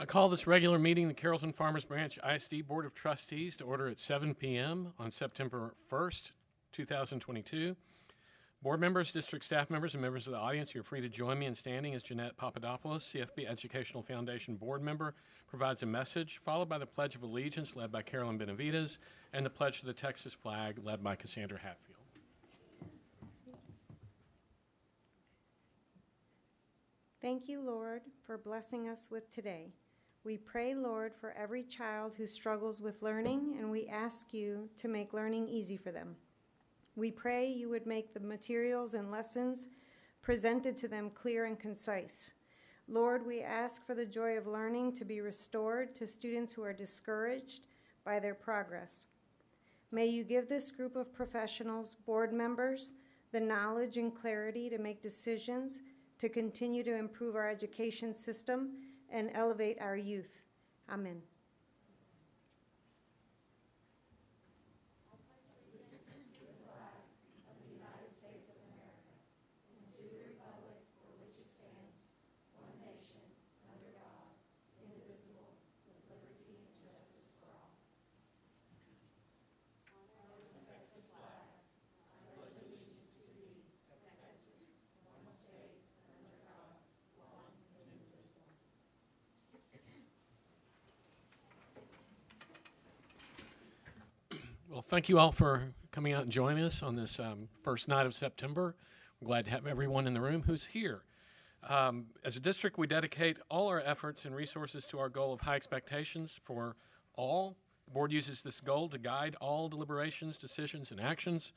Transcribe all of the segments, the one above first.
call this regular meeting of the Carrollton-Farmers Branch ISD Board of Trustees to order at 7 p.m. on September 1st, 2022. Board members, district staff members, and members of the audience, you're free to join me in standing as Jeanette Papadopoulos, CFB Educational Foundation Board member, provides a message, followed by the Pledge of Allegiance led by Carolyn Benavides and the Pledge to the Texas flag led by Cassandra Hatfield. Thank you, Lord, for blessing us with today. We pray, Lord, for every child who struggles with learning, and we ask you to make learning easy for them. We pray you would make the materials and lessons presented to them clear and concise. Lord, we ask for the joy of learning to be restored to students who are discouraged by their progress. May you give this group of professionals, board members, the knowledge and clarity to make decisions to continue to improve our education system and elevate our youth. Amen. Well, thank you all for coming out and joining us on this first night of September. I'm glad to have everyone in the room who's here. As a district, we dedicate all our efforts and resources to our goal of high expectations for all. The board uses this goal to guide all deliberations, decisions, and actions.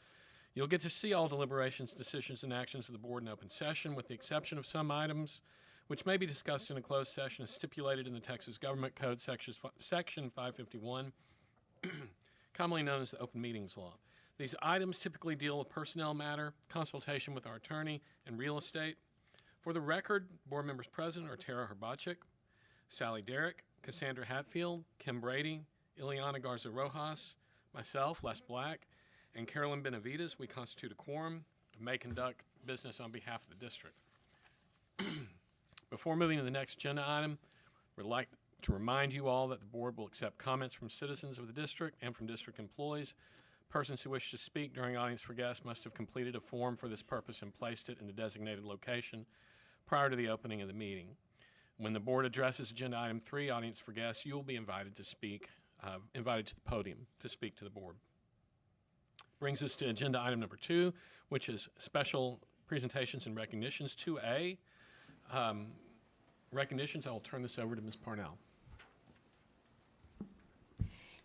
You'll get to see all deliberations, decisions, and actions of the board in open session, with the exception of some items which may be discussed in a closed session as stipulated in the Texas Government Code, Section 551. Commonly known as the Open Meetings Law. These items typically deal with personnel matter, consultation with our attorney, and real estate. For the record, board members present are Tara Herbachik, Sally Derrick, Cassandra Hatfield, Kim Brady, Ileana Garza Rojas, myself, Les Black, and Carolyn Benavides. We constitute a quorum and may conduct business on behalf of the district. Before moving to the next agenda item, we'd like to remind you all that the board will accept comments from citizens of the district and from district employees. Persons who wish to speak during audience for guests must have completed a form for this purpose and placed it in the designated location prior to the opening of the meeting. When the board addresses agenda item 3, audience for guests, you will be invited to speak, invited to the podium to speak to the board. Brings us to agenda item number 2, which is special presentations and recognitions. 2A, recognitions. I will turn this over to Ms. Parnell.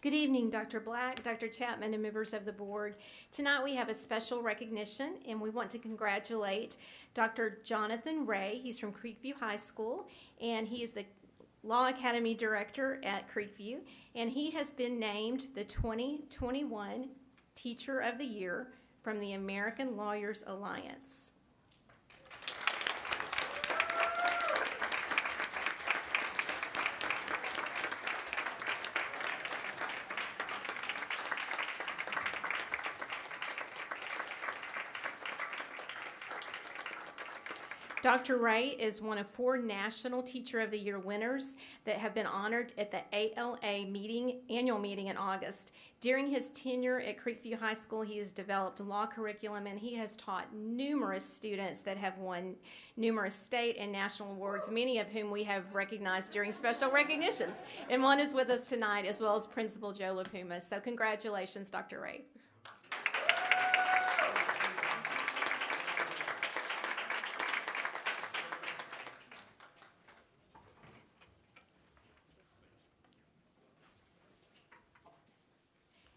Good evening, Dr. Black, Dr. Chapman, and members of the board. Tonight we have a special recognition, and we want to congratulate Dr. Jonathan Ray. He's from Creekview High School, and he is the Law Academy Director at Creekview, and he has been named the 2021 Teacher of the Year from the American Lawyers Alliance. Dr. Ray is one of 4 National Teacher of the Year winners that have been honored at the ALA annual meeting in August. During his tenure at Creekview High School, he has developed a law curriculum, and he has taught numerous students that have won numerous state and national awards, many of whom we have recognized during special recognitions. And one is with us tonight, as well as Principal Joe LaPuma. So congratulations, Dr. Ray.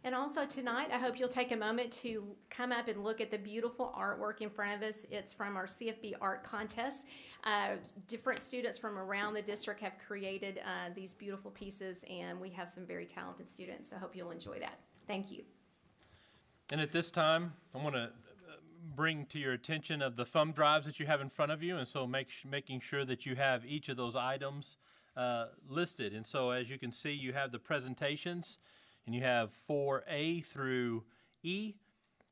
And also tonight, I hope you'll take a moment to come up and look at the beautiful artwork in front of us. It's from our CFB art contest. Different students from around the district have created these beautiful pieces, and we have some very talented students, so I hope you'll enjoy that. Thank you. And at this time, I want to bring to your attention of the thumb drives that you have in front of you, and so making sure that you have each of those items listed. And so as you can see, you have the presentations, and you have 4A through E,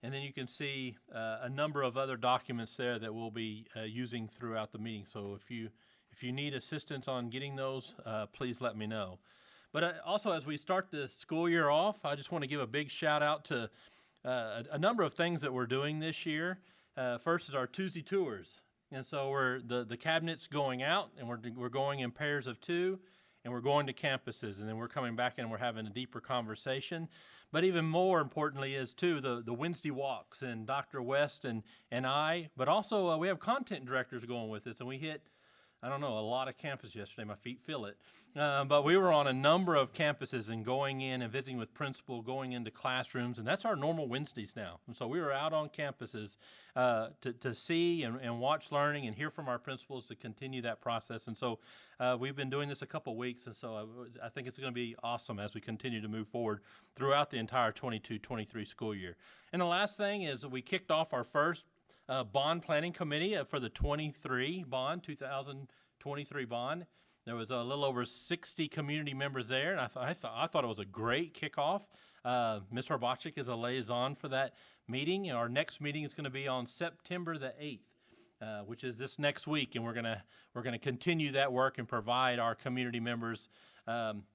and then you can see a number of other documents there that we'll be using throughout the meeting. So if If you need assistance on getting those, please let me know. But also, as we start the school year off, I just want to give a big shout out to a number of things that we're doing this year. First is our Tuesday tours. And so the cabinet's going out, and we're going in pairs of 2, and we're going to campuses, and then we're coming back and we're having a deeper conversation. But even more importantly is, too, the Wednesday walks, and Dr. West and I, but also we have content directors going with us, and we hit, I don't know, a lot of campuses yesterday. My feet feel it. But we were on a number of campuses and going in and visiting with principal, going into classrooms, and that's our normal Wednesdays now. And so we were out on campuses to see and watch learning and hear from our principals to continue that process. And so we've been doing this a couple weeks, and so I think it's going to be awesome as we continue to move forward throughout the entire 22-23 school year. And the last thing is we kicked off our first bond planning committee for the 2023 bond. There was a little over 60 community members there, and I thought it was a great kickoff. Ms. Harbachik is a liaison for that meeting. Our next meeting is going to be on September the 8th, which is this next week, and we're going to continue that work and provide our community members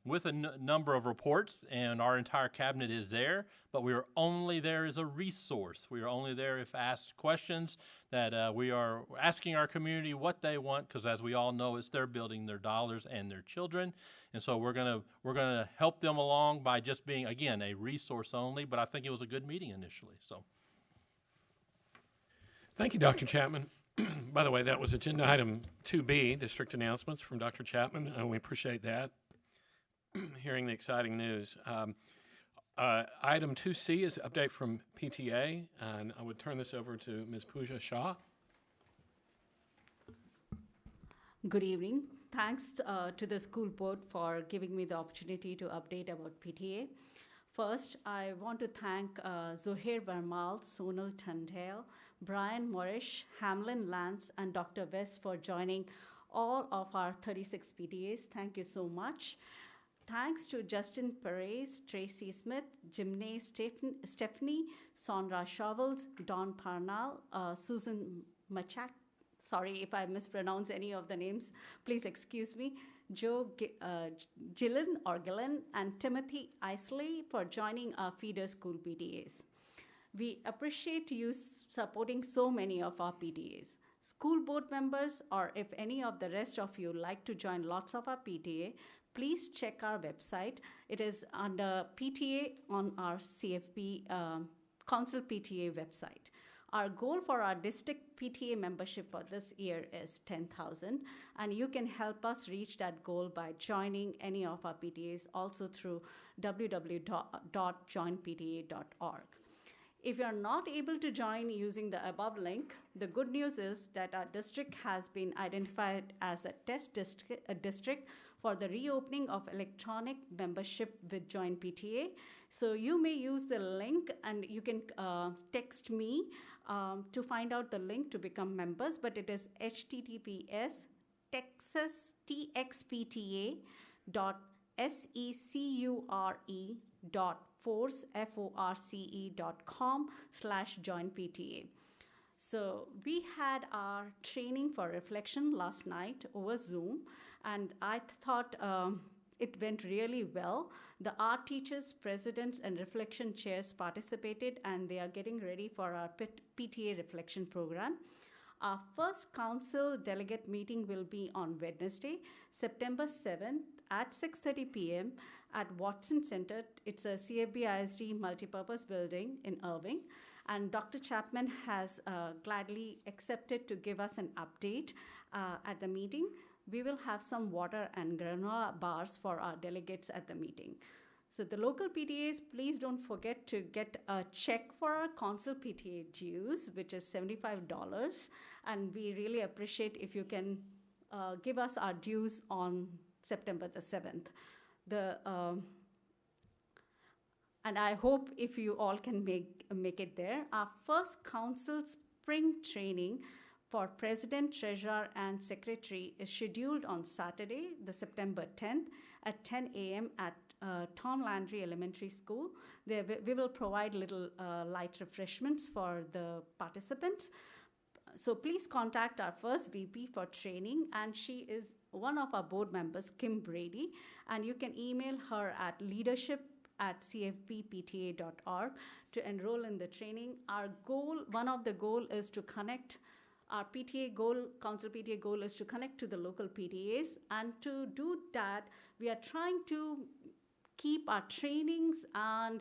with a number of reports, and our entire cabinet is there, but we are only there as a resource. We are only there if asked questions, that we are asking our community what they want, because as we all know, it's their building, their dollars, and their children. And so we're gonna help them along by just being, again, a resource only, but I think it was a good meeting initially. So Thank you, Dr. Chapman. By the way, that was agenda item 2B, district announcements from Dr. Chapman, and we appreciate that. Hearing the exciting news. Item 2C is update from PTA, and I would turn this over to Ms. Pooja Shah. Good evening. Thanks to the school board for giving me the opportunity to update about PTA. First, I want to thank Zohair Barmal, Sonal Tandale, Brian Morish, Hamlin Lance, and Dr. West for joining all of our 36 PTAs. Thank you so much. Thanks to Justin Perez, Tracy Smith, Jimney Stephanie, Sondra Shovels, Don Parnell, Susan Machak, sorry if I mispronounce any of the names, please excuse me, Joe Gillen, and Timothy Isley for joining our feeder school PTAs. We appreciate you supporting so many of our PTAs. School board members, or if any of the rest of you like to join lots of our PTA, please check our website. It is under PTA on our CFP Council PTA website. Our goal for our district PTA membership for this year is 10,000, and you can help us reach that goal by joining any of our PTAs, also through www.joinpta.org. If you're not able to join using the above link, the good news is that our district has been identified as a test district for the reopening of electronic membership with Join PTA. So you may use the link, and you can text me to find out the link to become members, but it is https://txpta.secure.com/joinpta. So we had our training for reflection last night over Zoom, and I thought it went really well. The art teachers, presidents, and reflection chairs participated, and they are getting ready for our PTA reflection program. Our first council delegate meeting will be on Wednesday, September 7th at 6:30 p.m. at Watson Center. It's a CFB ISD multipurpose building in Irving. And Dr. Chapman has gladly accepted to give us an update at the meeting. We will have some water and granola bars for our delegates at the meeting. So the local PTAs, please don't forget to get a check for our council PTA dues, which is $75. And we really appreciate if you can give us our dues on September the 7th. And I hope if you all can make it there. Our first council spring training for President, Treasurer, and Secretary is scheduled on Saturday, the September 10th at 10 a.m. at Tom Landry Elementary School. There we will provide little light refreshments for the participants. So please contact our first VP for training, and she is one of our board members, Kim Brady, and you can email her at leadership@cfppta.org to enroll in the training. Our goal, one of the goal is to connect. Our PTA goal, Council PTA goal is to connect to the local PTAs, and to do that, we are trying to keep our trainings and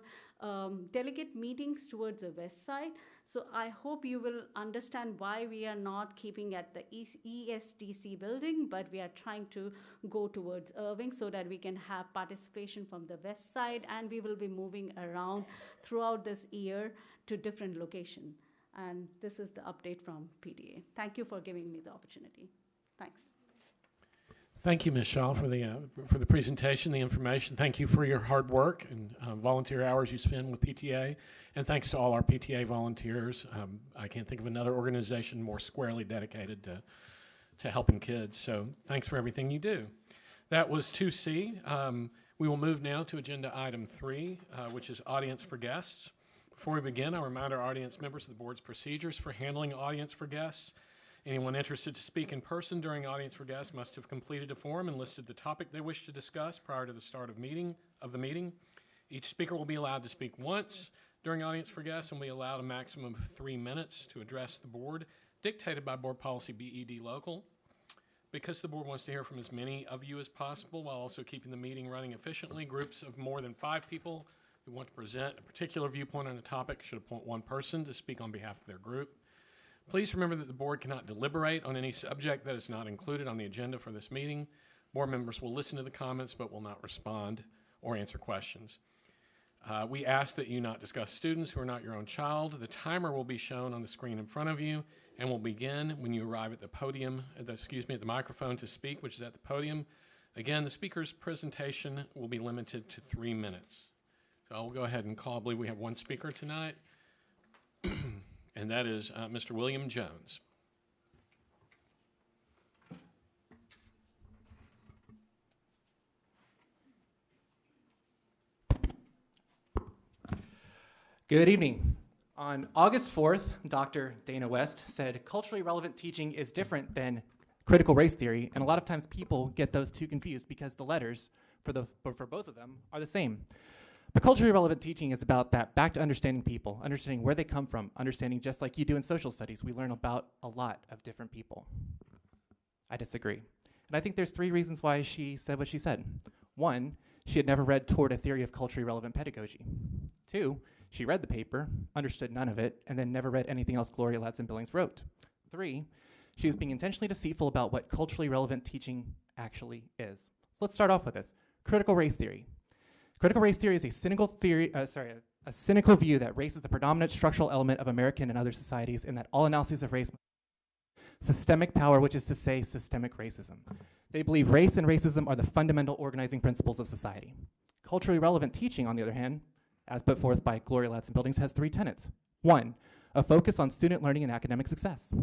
delegate meetings towards the west side. So I hope you will understand why we are not keeping at the ESDC building, but we are trying to go towards Irving so that we can have participation from the west side, and we will be moving around throughout this year to different locations. And this is the update from PTA. Thank you for giving me the opportunity. Thanks. Thank you, Ms. Shaw, for the presentation, the information. Thank you for your hard work and volunteer hours you spend with PTA. And thanks to all our PTA volunteers. I can't think of another organization more squarely dedicated to helping kids. So thanks for everything you do. That was 2C. We will move now to agenda item 3, which is audience for guests. Before we begin, I remind our audience members of the board's procedures for handling audience for guests. Anyone interested to speak in person during audience for guests must have completed a form and listed the topic they wish to discuss prior to the start of the meeting. Each speaker will be allowed to speak once during audience for guests and will be allowed a maximum of 3 minutes to address the board, dictated by Board Policy BED Local. Because the board wants to hear from as many of you as possible while also keeping the meeting running efficiently, groups of more than 5 people who want to present a particular viewpoint on a topic should appoint one person to speak on behalf of their group. Please remember that the board cannot deliberate on any subject that is not included on the agenda for this meeting. Board members will listen to the comments but will not respond or answer questions. We ask that you not discuss students who are not your own child. The timer will be shown on the screen in front of you and will begin when you arrive at the podium, at the microphone to speak, which is at the podium. Again, the speaker's presentation will be limited to 3 minutes. So I'll go ahead and call. I believe we have one speaker tonight. And that is Mr. William Jones. Good evening. On August 4th, Dr. Dana West said culturally relevant teaching is different than critical race theory, and a lot of times people get those two confused because the letters for both of them are the same. But culturally relevant teaching is about that back to understanding people, understanding where they come from, understanding just like you do in social studies. We learn about a lot of different people. I disagree. And I think there's 3 reasons why she said what she said. 1, she had never read Toward a Theory of Culturally Relevant Pedagogy. 2, she read the paper, understood none of it, and then never read anything else Gloria Ladson-Billings wrote. 3, she was being intentionally deceitful about what culturally relevant teaching actually is. So let's start off with this. Critical race theory. Critical race theory is a cynical view that race is the predominant structural element of American and other societies, and that all analyses of race systemic power, which is to say systemic racism. They believe race and racism are the fundamental organizing principles of society. Culturally relevant teaching, on the other hand, as put forth by Gloria Ladson-Billings, has 3 tenets. 1, a focus on student learning and academic success.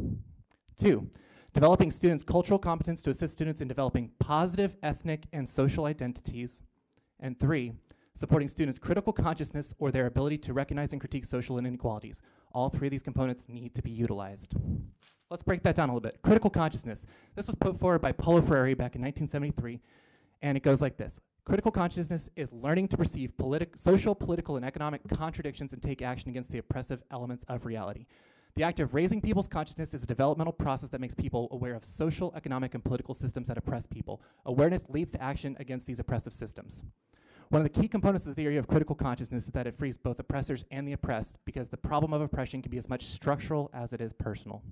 2, developing students' cultural competence to assist students in developing positive ethnic and social identities. And 3, supporting students' critical consciousness or their ability to recognize and critique social inequalities. All 3 of these components need to be utilized. Let's break that down a little bit. Critical consciousness. This was put forward by Paulo Freire back in 1973, and it goes like this. Critical consciousness is learning to perceive social, political, and economic contradictions and take action against the oppressive elements of reality. The act of raising people's consciousness is a developmental process that makes people aware of social, economic, and political systems that oppress people. Awareness leads to action against these oppressive systems. One of the key components of the theory of critical consciousness is that it frees both oppressors and the oppressed, because the problem of oppression can be as much structural as it is personal.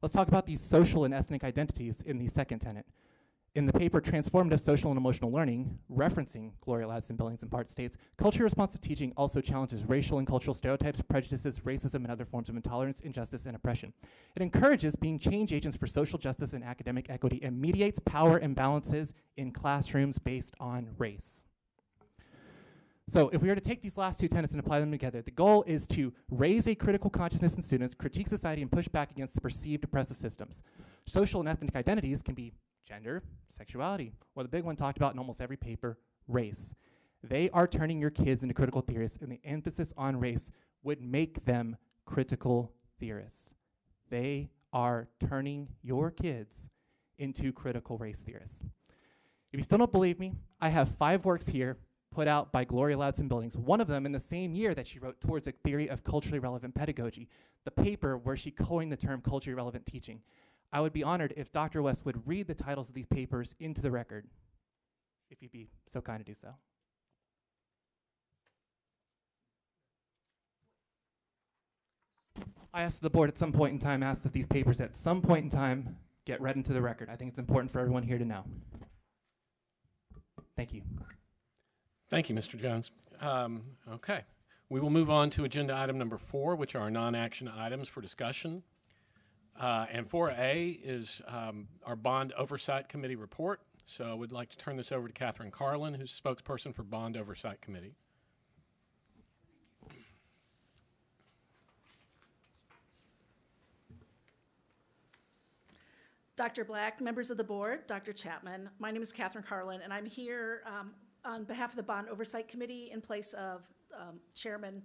Let's talk about these social and ethnic identities in the second tenet. In the paper Transformative Social and Emotional Learning, referencing Gloria Ladson-Billings in part, states, culturally responsive teaching also challenges racial and cultural stereotypes, prejudices, racism, and other forms of intolerance, injustice, and oppression. It encourages being change agents for social justice and academic equity, and mediates power imbalances in classrooms based on race. So if we were to take these last 2 tenets and apply them together, the goal is to raise a critical consciousness in students, critique society, and push back against the perceived oppressive systems. Social and ethnic identities can be gender, sexuality, or the big one talked about in almost every paper, race. They are turning your kids into critical theorists, and the emphasis on race would make them critical theorists. They are turning your kids into critical race theorists. If you still don't believe me, I have 5 works here put out by Gloria Ladson Billings, one of them in the same year that she wrote Towards a Theory of Culturally Relevant Pedagogy, the paper where she coined the term culturally relevant teaching. I would be honored if Dr. West would read the titles of these papers into the record, if you'd be so kind to do so. I asked the board at some point in time, asked that these papers at some point in time get read into the record. I think it's important for everyone here to know. Thank you. Thank you, Mr. Jones. Okay, we will move on to agenda item number 4, which are our non-action items for discussion. And 4A is our Bond Oversight Committee report. So I would like to turn this over to Catherine Carlin, who's spokesperson for Bond Oversight Committee. Dr. Black, members of the board, Dr. Chapman, my name is Catherine Carlin, and I'm here on behalf of the Bond Oversight Committee in place of Chairman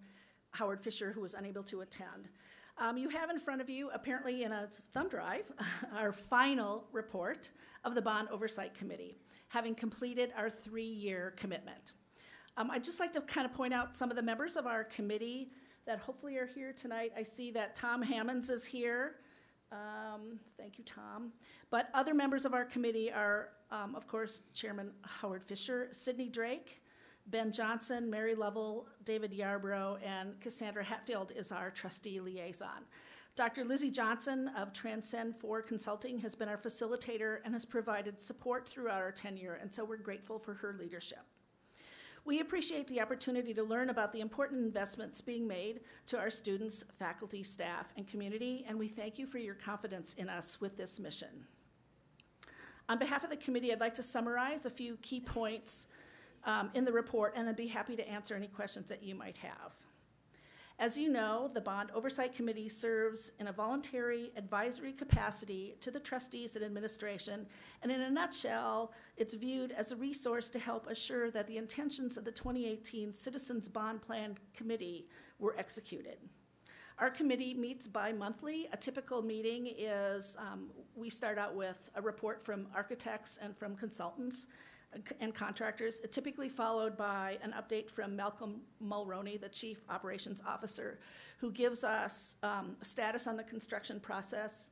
Howard Fisher, who was unable to attend. You have in front of you, apparently in a thumb drive, our final report of the Bond Oversight Committee, having completed our 3-year commitment. I'd just like to kind of point out some of the members of our committee that hopefully are here tonight. I see that Tom Hammonds is here. Thank you, Tom. But other members of our committee are, of course, Chairman Howard Fisher, Sidney Drake, Ben Johnson, Mary Lovell, David Yarbrough, and Cassandra Hatfield is our trustee liaison. Dr. Lizzie Johnson of Transcend 4 Consulting has been our facilitator and has provided support throughout our tenure, and so we're grateful for her leadership. We appreciate the opportunity to learn about the important investments being made to our students, faculty, staff, and community, and we thank you for your confidence in us with this mission. On behalf of the committee, I'd like to summarize a few key points in the report and then be happy to answer any questions that you might have. As you know, the Bond Oversight Committee serves in a voluntary advisory capacity to the trustees and administration, and in a nutshell, it's viewed as a resource to help assure that the intentions of the 2018 Citizens Bond Plan Committee were executed. Our committee meets bi-monthly. A typical meeting is we start out with a report from architects and from consultants and contractors, typically followed by an update from Malcolm Mulroney, the Chief Operations Officer, who gives us status on the construction process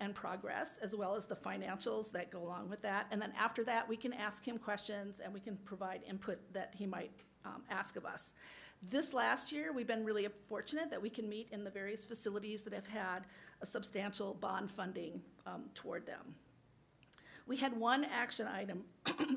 and progress, as well as the financials that go along with that. And then after that, we can ask him questions and we can provide input that he might ask of us. This last year, we've been really fortunate that we can meet in the various facilities that have had a substantial bond funding toward them. We had one action item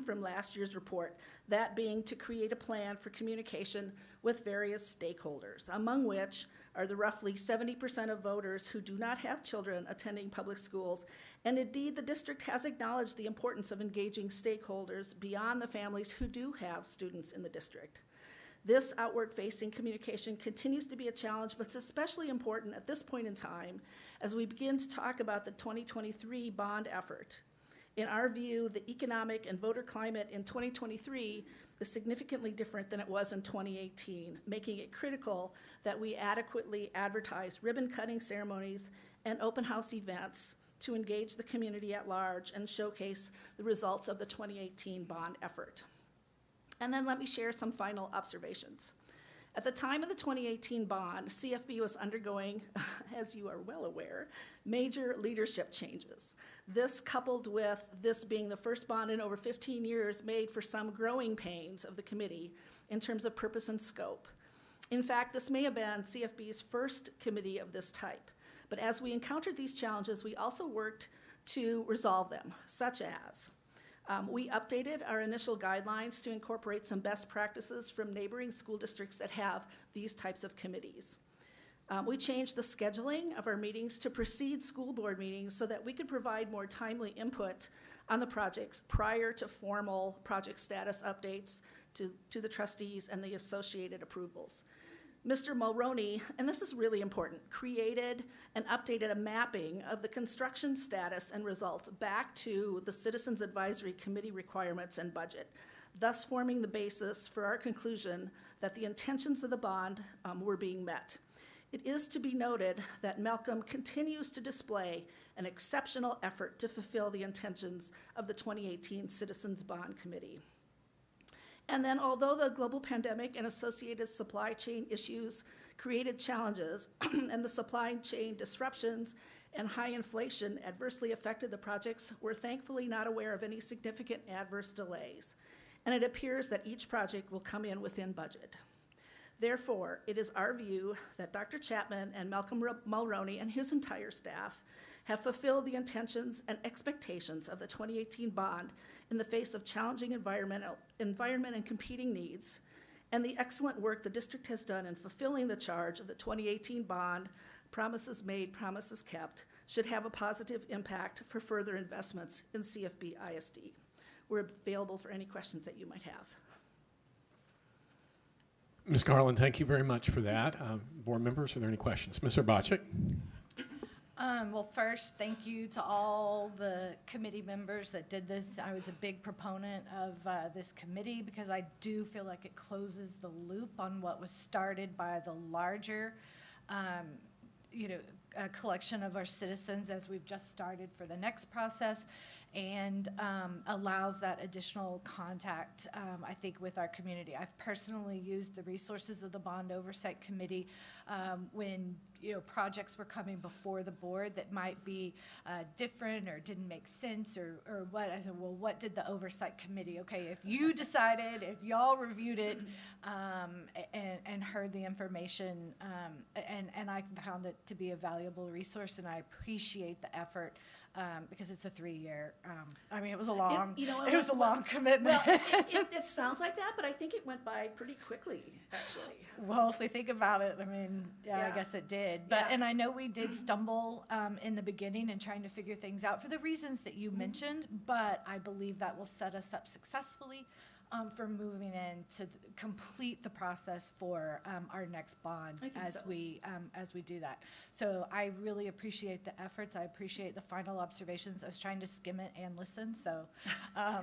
from last year's report, that being to create a plan for communication with various stakeholders, among which are the roughly 70% of voters who do not have children attending public schools. And indeed, the district has acknowledged the importance of engaging stakeholders beyond the families who do have students in the district. This outward-facing communication continues to be a challenge, but it's especially important at this point in time as we begin to talk about the 2023 bond effort. In our view, the economic and voter climate in 2023 is significantly different than it was in 2018, making it critical that we adequately advertise ribbon-cutting ceremonies and open house events to engage the community at large and showcase the results of the 2018 bond effort. And then let me share some final observations. At the time of the 2018 bond, CFB was undergoing, as you are well aware, major leadership changes. This, coupled with this being the first bond in over 15 years, made for some growing pains of the committee in terms of purpose and scope. In fact, this may have been CFB's first committee of this type. But as we encountered these challenges, we also worked to resolve them, such as we updated our initial guidelines to incorporate some best practices from neighboring school districts that have these types of committees. We changed the scheduling of our meetings to precede school board meetings so that we could provide more timely input on the projects prior to formal project status updates to the trustees and the associated approvals. Mr. Mulroney, and this is really important, created and updated a mapping of the construction status and results back to the Citizens Advisory Committee requirements and budget, thus forming the basis for our conclusion that the intentions of the bond were being met. It is to be noted that Malcolm continues to display an exceptional effort to fulfill the intentions of the 2018 Citizens Bond Committee. And then, although the global pandemic and associated supply chain issues created challenges and the supply chain disruptions and high inflation adversely affected the projects, we're thankfully not aware of any significant adverse delays. And it appears that each project will come in within budget. Therefore, it is our view that Dr. Chapman and Malcolm Mulroney and his entire staff have fulfilled the intentions and expectations of the 2018 bond in the face of challenging environment and competing needs, and the excellent work the district has done in fulfilling the charge of the 2018 bond, promises made, promises kept, should have a positive impact for further investments in CFB ISD. We're available for any questions that you might have. Ms. Garland, thank you very much for that. Board members, are there any questions? Ms. Urbacek? Well, first, thank you to all the committee members that did this. I was a big proponent of this committee because I do feel like it closes the loop on what was started by the larger, collection of our citizens as we've just started for the next process, and allows that additional contact, I think, with our community. I've personally used the resources of the Bond Oversight Committee when projects were coming before the board that might be different or didn't make sense or what. I said, well, what did the Oversight Committee? Okay, if you decided, if y'all reviewed it and heard the information, and I found it to be a valuable resource, and I appreciate the effort. Because it's a 3-year. It was a long. It was a long commitment. Well, it sounds like that, but I think it went by pretty quickly, actually. Well, if we think about it, I guess it did. But and I know we did stumble in the beginning in trying to figure things out for the reasons that you mentioned. But I believe that will set us up successfully for moving in to complete the process for our next bond as we do that. So I really appreciate the efforts. I appreciate the final observations. I was trying to skim it and listen, so I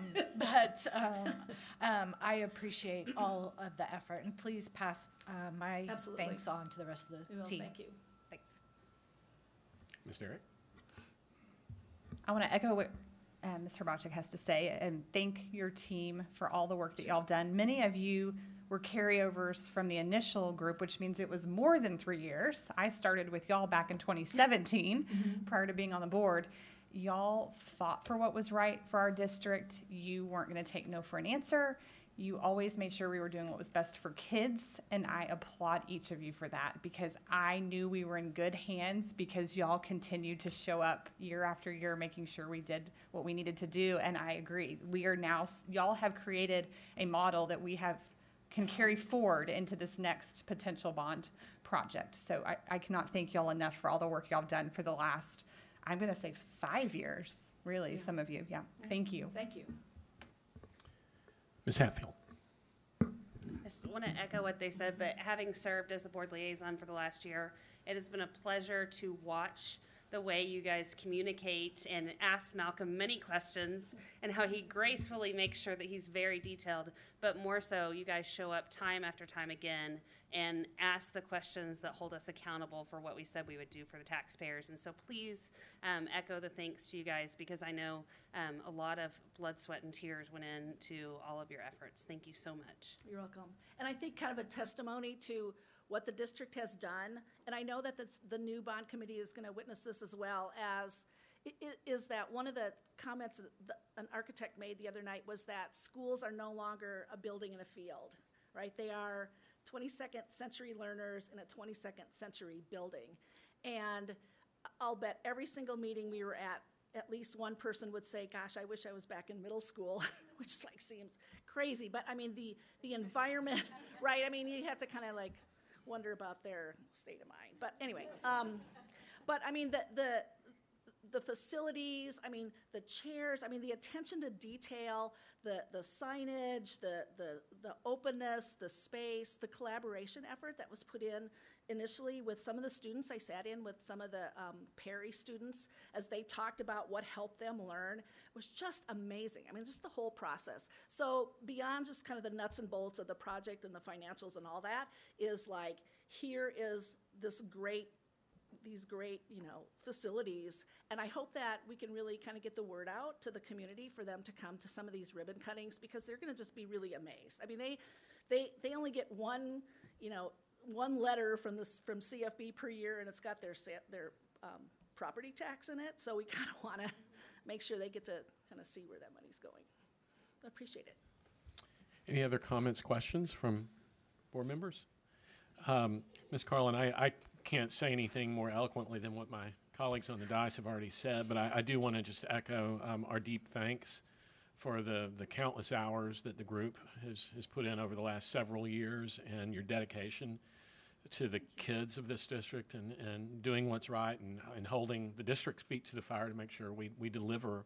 appreciate all of the effort. And please pass my thanks on to the rest of the team. Thank you. Thanks. Ms. Derrick? I want to echo what Ms. Urbacek has to say and thank your team for all the work that y'all have done. Many of you were carryovers from the initial group, which means it was more than 3 years. I started with y'all back in 2017 prior to being on the board. Y'all fought for what was right for our district. You weren't going to take no for an answer. You always made sure we were doing what was best for kids, and I applaud each of you for that because I knew we were in good hands because y'all continued to show up year after year making sure we did what we needed to do, and I agree. We are now, y'all have created a model that we can carry forward into this next potential bond project. So I cannot thank y'all enough for all the work y'all have done for the last, I'm going to say 5 years, really, some of you. Yeah, thank you. Thank you. Ms. Hatfield? I just want to echo what they said, but having served as a board liaison for the last year, it has been a pleasure to watch the way you guys communicate and ask Malcolm many questions and how he gracefully makes sure that he's very detailed, but more so you guys show up time after time again and ask the questions that hold us accountable for what we said we would do for the taxpayers. And so please echo the thanks to you guys because I know a lot of blood, sweat, and tears went into all of your efforts. Thank you so much. You're welcome. And I think kind of a testimony to what the district has done, and I know that the new bond committee is going to witness this as well, as is that one of the comments that an architect made the other night was that schools are no longer a building in a field, right? They are 22nd century learners in a 22nd century building. And I'll bet every single meeting we were at least one person would say, gosh, I wish I was back in middle school, which seems crazy. But I mean, the environment, right? I mean, you have to kind of wonder about their state of mind. But anyway, but I mean, the facilities, I mean, the chairs, I mean, the attention to detail, the signage, the openness, the space, the collaboration effort that was put in initially with some of the students. I sat in with some of the Perry students as they talked about what helped them learn. It was just amazing. I mean, just the whole process. So beyond just kind of the nuts and bolts of the project and the financials and all that is here is these great, facilities. And I hope that we can really kind of get the word out to the community for them to come to some of these ribbon cuttings, because they're going to just be really amazed. I mean, they only get one letter from CFB per year, and it's got their property tax in it. So we kind of want to make sure they get to kind of see where that money's going. I appreciate it. Any other comments, questions from board members? Ms. Carlin, I can't say anything more eloquently than what my colleagues on the dais have already said, but I do want to just echo our deep thanks for the countless hours that the group has put in over the last several years, and your dedication to the kids of this district, and doing what's right, and holding the district's feet to the fire to make sure we deliver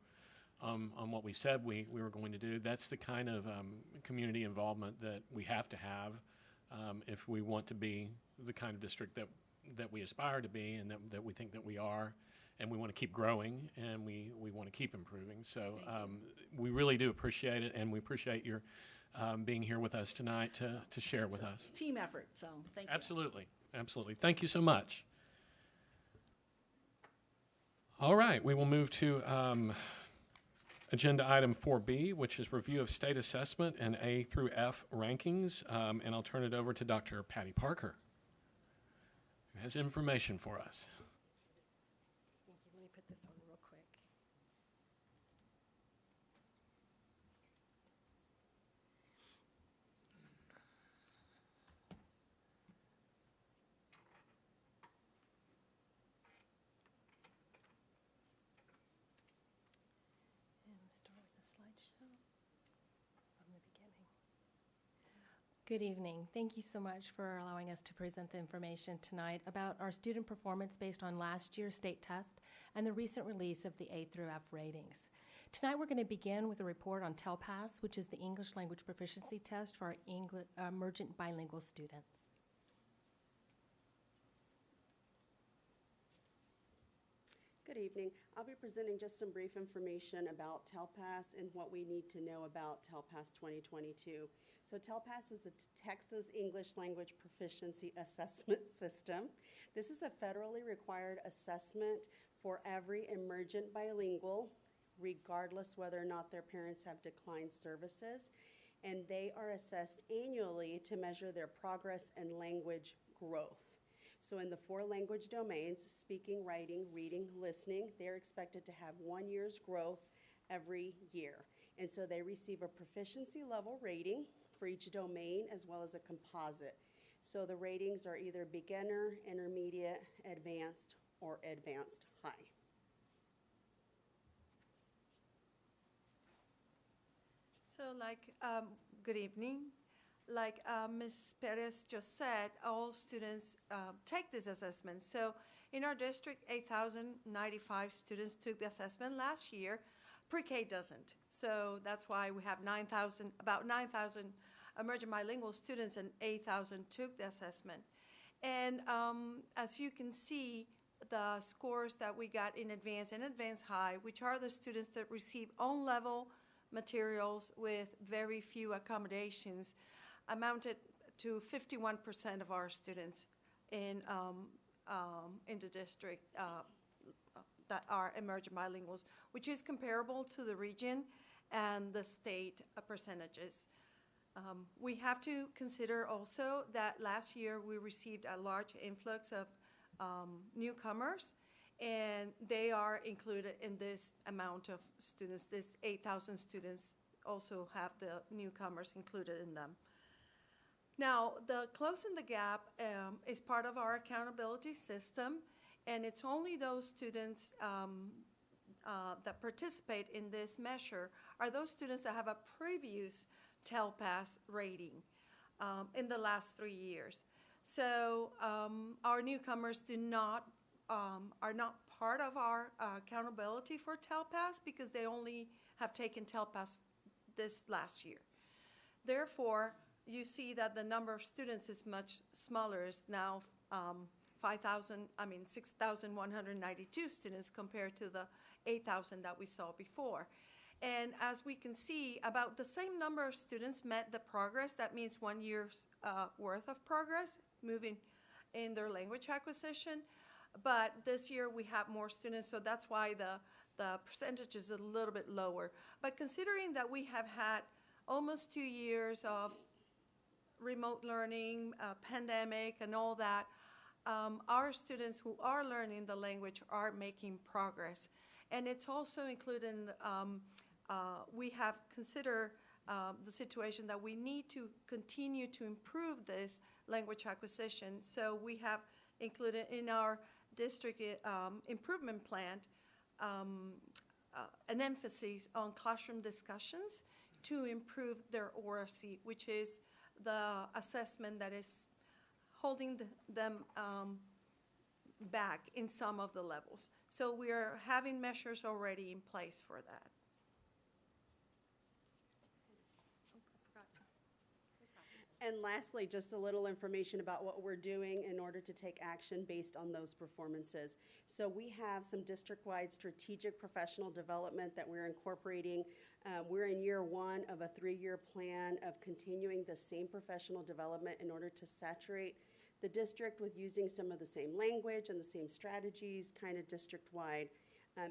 on what we said we were going to do. That's the kind of community involvement that we have to have if we want to be the kind of district that we aspire to be, and that we think that we are, and we want to keep growing, and we want to keep improving. So we really do appreciate it, and we appreciate your being here with us tonight to share it with us. Team effort, so thank you. Absolutely. Thank you so much. All right, we will move to agenda item 4B, which is review of state assessment and A through F rankings, and I'll turn it over to Dr. Patty Parker, who has information for us. Thank you. Let me put this on real quick. And start with the slideshow from the beginning. Good evening. Thank you so much for allowing us to present the information tonight about our student performance based on last year's state test and the recent release of the A through F ratings. Tonight we're going to begin with a report on TELPAS, which is the English language proficiency test for our emergent bilingual students. Good evening. I'll be presenting just some brief information about TELPAS and what we need to know about TELPAS 2022. So TELPAS is the Texas English Language Proficiency Assessment System. This is a federally required assessment for every emergent bilingual, regardless whether or not their parents have declined services. And they are assessed annually to measure their progress and language growth. So in the 4 language domains, speaking, writing, reading, listening, they're expected to have 1 year's growth every year. And so they receive a proficiency level rating for each domain, as well as a composite. So the ratings are either beginner, intermediate, advanced, or advanced high. So good evening. Like Ms. Perez just said, all students take this assessment. So in our district, 8,095 students took the assessment last year. Pre-K doesn't. So that's why we have about 9,000 emerging bilingual students, and 8,000 took the assessment. And as you can see, the scores that we got in advanced and advanced high, which are the students that receive on-level materials with very few accommodations, amounted to 51% of our students in the district that are emerging bilinguals, which is comparable to the region and the state percentages. We have to consider also that last year we received a large influx of newcomers, and they are included in this amount of students. This 8,000 students also have the newcomers included in them. Now, the Closing the Gap is part of our accountability system, and it's only those students that participate in this measure are those students that have a previous TELPAS rating in the last 3 years. So our newcomers are not part of our accountability for TELPAS because they only have taken TELPAS this last year. Therefore, you see that the number of students is much smaller. It's now 6,192 students compared to the 8,000 that we saw before. And as we can see, about the same number of students met the progress. That means 1 year's worth of progress, moving in their language acquisition. But this year we have more students, so that's why the percentage is a little bit lower. But considering that we have had almost 2 years of remote learning, pandemic, and all that, our students who are learning the language are making progress. And it's also included we have considered the situation that we need to continue to improve this language acquisition. So we have included in our district improvement plan an emphasis on classroom discussions to improve their ORC, which is the assessment that is holding them back in some of the levels. So we are having measures already in place for that. And lastly, just a little information about what we're doing in order to take action based on those performances. So we have some district-wide strategic professional development that we're incorporating. We're in year 1 of a 3-year plan of continuing the same professional development in order to saturate the district with using some of the same language and the same strategies, kind of district-wide.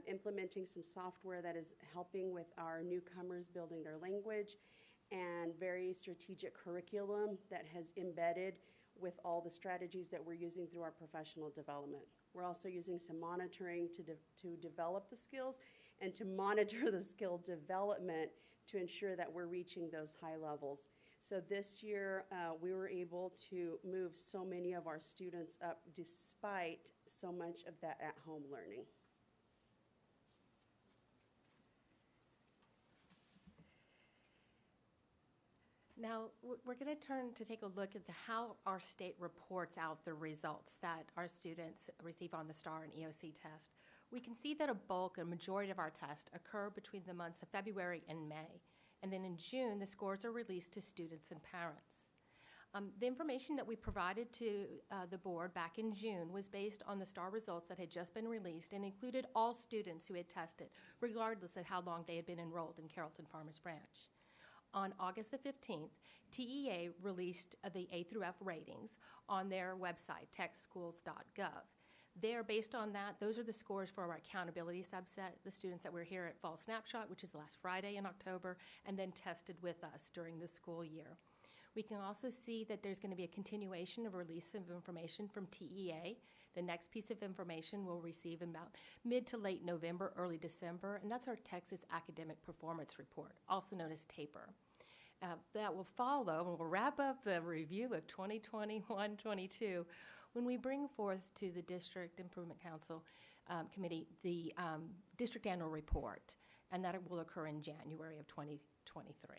Implementing some software that is helping with our newcomers building their language, and very strategic curriculum that has embedded with all the strategies that we're using through our professional development. We're also using some monitoring to develop the skills and to monitor the skill development to ensure that we're reaching those high levels. So this year, we were able to move so many of our students up despite so much of that at-home learning. Now, we're going to turn to take a look at how our state reports out the results that our students receive on the STAR and EOC test. We can see that a majority of our tests occur between the months of February and May. And then in June, the scores are released to students and parents. The information that we provided to the board back in June was based on the STAR results that had just been released and included all students who had tested, regardless of how long they had been enrolled in Carrollton-Farmers branch. On August the 15th, TEA released the A through F ratings on their website, techschools.gov. There, based on that, those are the scores for our accountability subset, the students that were here at Fall Snapshot, which is the last Friday in October, and then tested with us during the school year. We can also see that there's going to be a continuation of release of information from TEA. The next piece of information we'll receive in about mid to late November, early December, and that's our Texas Academic Performance Report, also known as TAPER. That will follow, and we'll wrap up the review of 2021-22 when we bring forth to the District Improvement Council Committee the District Annual Report, and that will occur in January of 2023.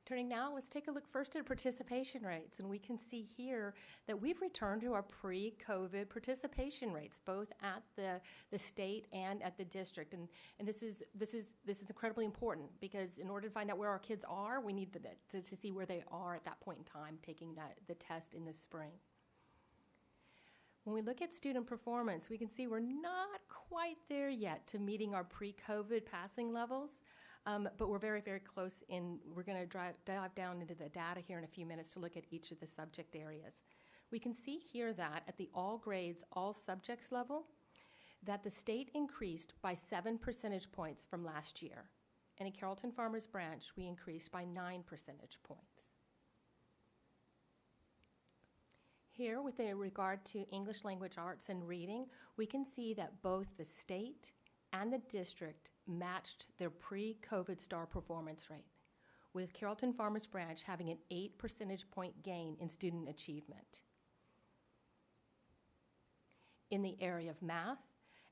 Turning now, let's take a look first at participation rates, and we can see here that we've returned to our pre-COVID participation rates, both at the state and at the district. And this is incredibly important because in order to find out where our kids are, we need to see where they are at that point in time, taking the test in the spring. When we look at student performance, we can see we're not quite there yet to meeting our pre-COVID passing levels. But we're very, very close we're going to dive down into the data here in a few minutes to look at each of the subject areas. We can see here that at the all grades, all subjects level, that the state increased by 7 percentage points from last year. And in Carrollton-Farmers branch, we increased by 9 percentage points. Here, with regard to English language arts and reading, we can see that both the state and the district matched their pre-COVID STAR performance rate, with Carrollton-Farmers branch having an 8 percentage point gain in student achievement. In the area of math,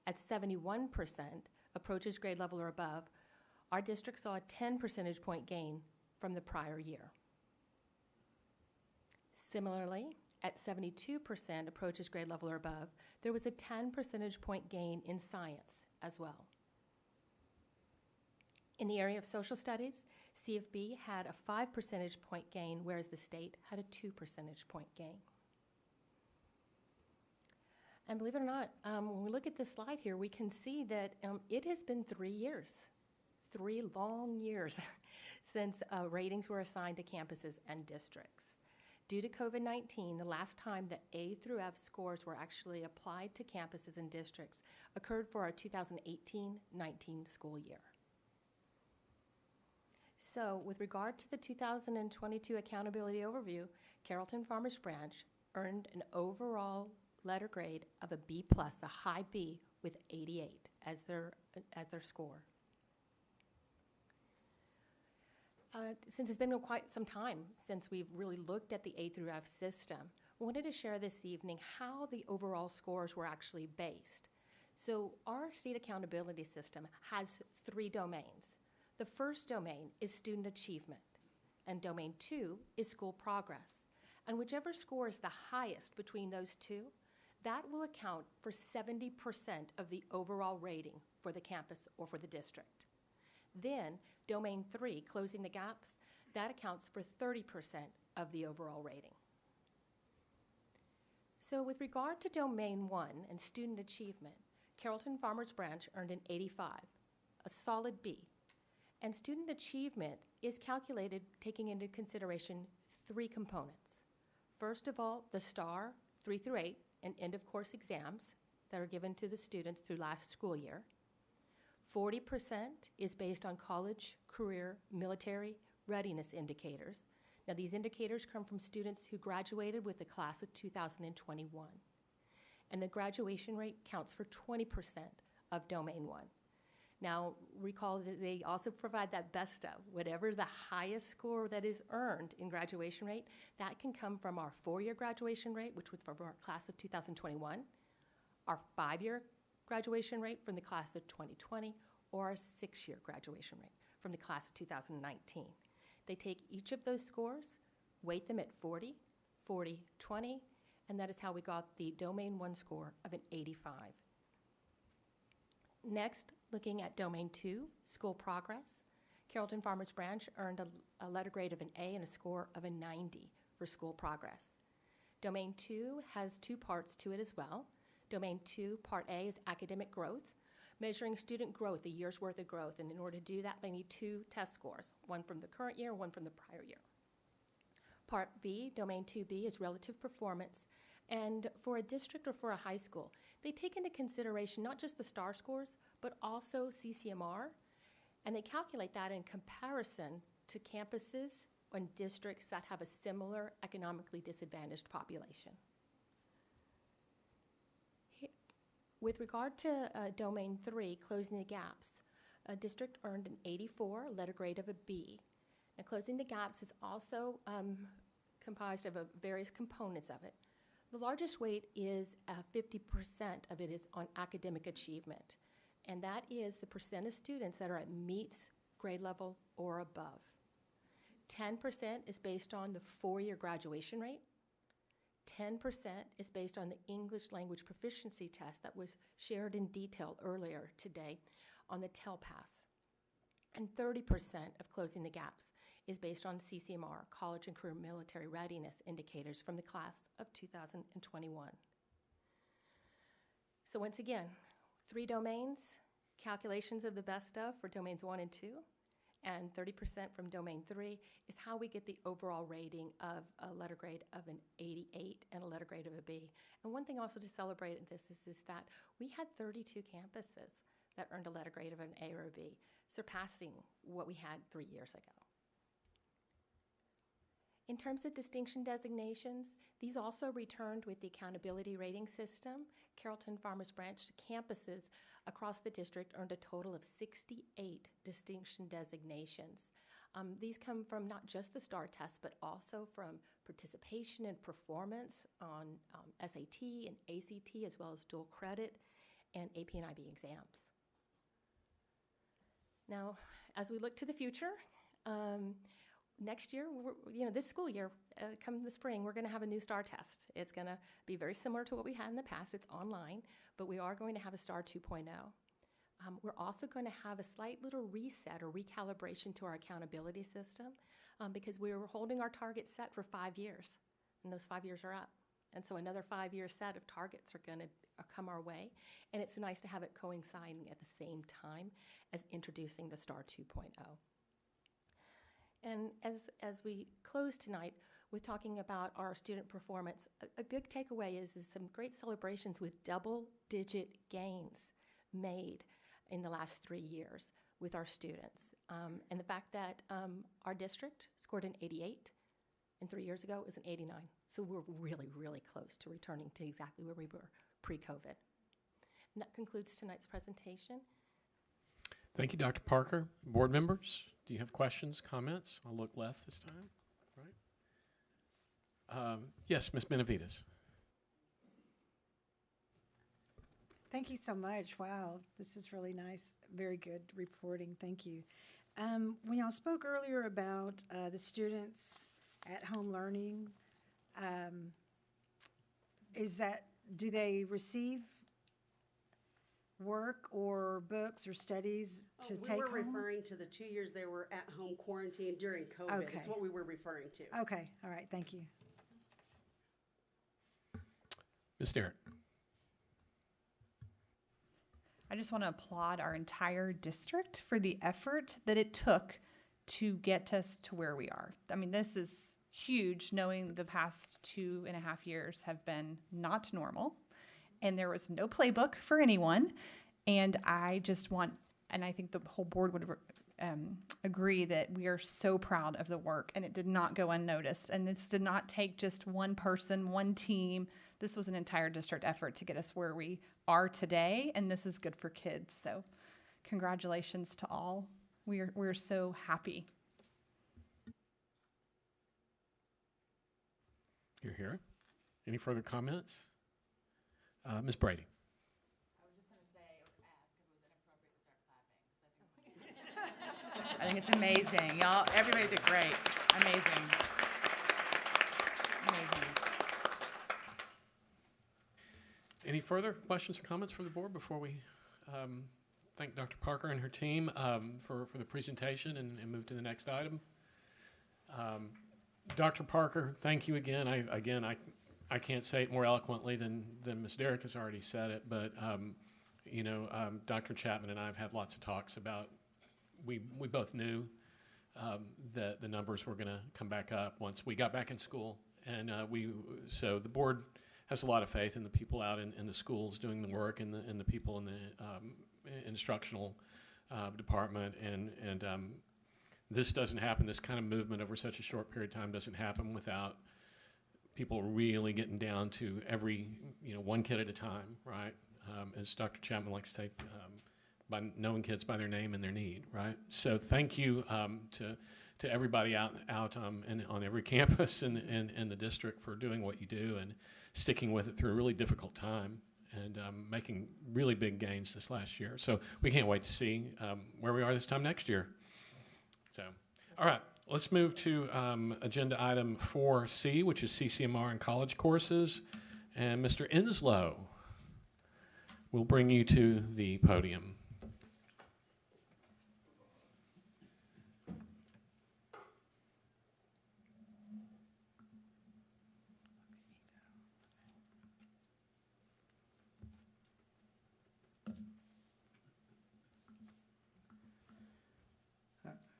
at 71% approaches grade level or above, our district saw a 10 percentage point gain from the prior year. Similarly, at 72% approaches grade level or above, there was a 10 percentage point gain in science as well. In the area of social studies, CFB had a 5 percentage point gain, whereas the state had a 2 percentage point gain. And believe it or not, when we look at this slide here, we can see that it has been 3 years, 3 long years since ratings were assigned to campuses and districts. Due to COVID-19, the last time the A through F scores were actually applied to campuses and districts occurred for our 2018-19 school year. So with regard to the 2022 accountability overview, Carrollton-Farmers branch earned an overall letter grade of a B+, a high B, with 88 as their score. Since it's been quite some time since we've really looked at the A through F system, I wanted to share this evening how the overall scores were actually based. So our state accountability system has 3 domains. The first domain is student achievement, and domain 2 is school progress. And whichever score is the highest between those two, that will account for 70% of the overall rating for the campus or for the district. Then, domain 3, closing the gaps, that accounts for 30% of the overall rating. So with regard to domain 1 and student achievement, Carrollton-Farmers branch earned an 85, a solid B. And student achievement is calculated taking into consideration 3 components. First of all, the STAR 3 through 8 and end of course exams that are given to the students through last school year. 40% is based on college, career, military readiness indicators. Now these indicators come from students who graduated with the class of 2021. And the graduation rate counts for 20% of domain 1. Now, recall that they also provide that best of. Whatever the highest score that is earned in graduation rate, that can come from our 4-year graduation rate, which was from our class of 2021, our 5-year graduation rate from the class of 2020, or our 6-year graduation rate from the class of 2019. They take each of those scores, weight them at 40, 40, 20, and that is how we got the domain 1 score of an 85. Next, looking at domain 2, school progress, Carrollton-Farmers branch earned a letter grade of an A and a score of a 90 for school progress. Domain 2 has 2 parts to it as well. Domain 2, part A, is academic growth, measuring student growth, a year's worth of growth, and in order to do that, they need 2 test scores, one from the current year, one from the prior year. Part B, domain 2B, is relative performance, and for a district or for a high school, they take into consideration not just the STAR scores, but also CCMR, and they calculate that in comparison to campuses and districts that have a similar economically disadvantaged population. With regard to domain 3, closing the gaps, a district earned an 84, letter grade of a B. Now, closing the gaps is also comprised of various components of it. The largest weight is 50% of it is on academic achievement, and that is the percent of students that are at meets grade level or above. 10% is based on the 4-year graduation rate. 10% is based on the English language proficiency test that was shared in detail earlier today on the TELPAS. And 30% of closing the gaps is based on CCMR, college and career military readiness indicators from the class of 2021. So once again, 3 domains, calculations of the best of for domains 1 and 2, and 30% from domain 3 is how we get the overall rating of a letter grade of an 88 and a letter grade of a B. And one thing also to celebrate in this is that we had 32 campuses that earned a letter grade of an A or a B, surpassing what we had 3 years ago. In terms of distinction designations, these also returned with the accountability rating system. Carrollton-Farmers branch campuses across the district earned a total of 68 distinction designations. These come from not just the STAR test, but also from participation and performance on SAT and ACT, as well as dual credit and AP and IB exams. Now, as we look to the future, next year, this school year, come the spring, we're going to have a new STAR test. It's going to be very similar to what we had in the past. It's online, but we are going to have a STAR 2.0. We're also going to have a slight little reset or recalibration to our accountability system because we were holding our target set for 5 years, and those 5 years are up. And so another 5-year set of targets are going to come our way, and it's nice to have it coinciding at the same time as introducing the STAR 2.0. And as we close tonight, with talking about our student performance. A big takeaway is some great celebrations with double-digit gains made in the last 3 years with our students. And the fact that our district scored an 88 and 3 years ago is an 89. So we're really, really close to returning to exactly where we were pre-COVID. And that concludes tonight's presentation. Thank you, Dr. Parker. Board members, do you have questions, comments? I'll look left this time. Right. Yes, Ms. Benavides. Thank you so much. Wow, this is really nice. Very good reporting. Thank you. When y'all spoke earlier about the students at home learning, do they receive work or books or studies to take home? We were referring to the 2 years they were at home quarantine during COVID. Okay. That's what we were referring to. Okay, all right, thank you. Ms. Derrick. I just want to applaud our entire district for the effort that it took to get us to where we are. I mean, this is huge, knowing the past 2.5 years have been not normal, and there was no playbook for anyone. And I just want, and I think the whole board would agree, that we are so proud of the work, and it did not go unnoticed. And this did not take just one person, one team. This was an entire district effort to get us where we are today, and this is good for kids. So congratulations to all. We're so happy. You're here. Any further comments? Ms. Brady. I was just going to say, or ask if it was inappropriate to start clapping. I think it's amazing. Y'all, everybody did great. Amazing. Amazing. Any further questions or comments from the board before we thank Dr. Parker and her team for the presentation and move to the next item? Dr. Parker, thank you again. I can't say it more eloquently than Ms. Derrick has already said it, but Dr. Chapman and I have had lots of talks about, we both knew that the numbers were going to come back up once we got back in school, and so the board has a lot of faith in the people out in the schools doing the work, and the people in the instructional department, and this doesn't happen. This kind of movement over such a short period of time doesn't happen without people really getting down to every, one kid at a time, right? As Dr. Chapman likes to say, by knowing kids by their name and their need, right? So thank you to everybody out and on every campus in the district for doing what you do and sticking with it through a really difficult time and making really big gains this last year. So we can't wait to see where we are this time next year. So, all right. Let's move to agenda item 4C, which is CCMR and college courses. And Mr. Inslow will bring you to the podium.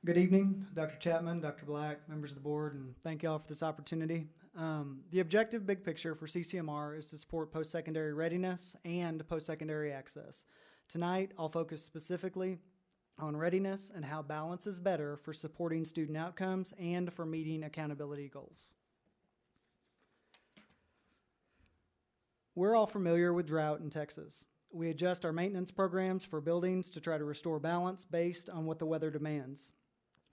Good evening, Dr. Chapman, Dr. Black, members of the board, and thank you all for this opportunity. The objective big picture for CCMR is to support post-secondary readiness and post-secondary access. Tonight, I'll focus specifically on readiness and how balance is better for supporting student outcomes and for meeting accountability goals. We're all familiar with drought in Texas. We adjust our maintenance programs for buildings to try to restore balance based on what the weather demands.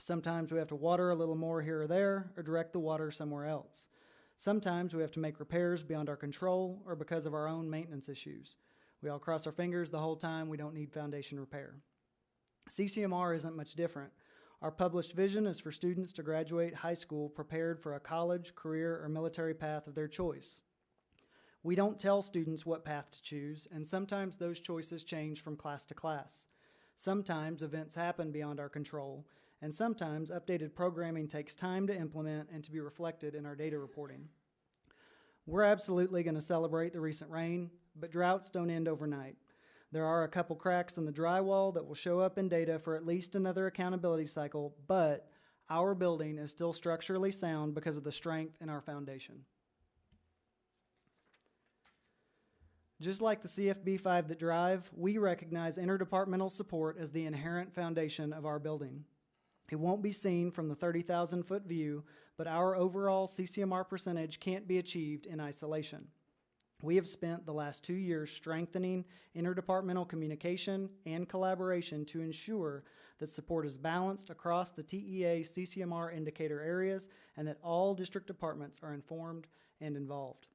Sometimes we have to water a little more here or there, or direct the water somewhere else. Sometimes we have to make repairs beyond our control or because of our own maintenance issues. We all cross our fingers the whole time we don't need foundation repair. CCMR isn't much different. Our published vision is for students to graduate high school prepared for a college, career, or military path of their choice. We don't tell students what path to choose, and sometimes those choices change from class to class. Sometimes events happen beyond our control, and sometimes updated programming takes time to implement and to be reflected in our data reporting. We're absolutely going to celebrate the recent rain, but droughts don't end overnight. There are a couple cracks in the drywall that will show up in data for at least another accountability cycle, but Our building is still structurally sound because of the strength in our foundation. Just like the CFB5 that drive, we recognize interdepartmental support as the inherent foundation of our building. It won't be seen from the 30,000-foot view, but our overall CCMR percentage can't be achieved in isolation. We have spent the last 2 years strengthening interdepartmental communication and collaboration to ensure that support is balanced across the TEA CCMR indicator areas and that all district departments are informed and involved.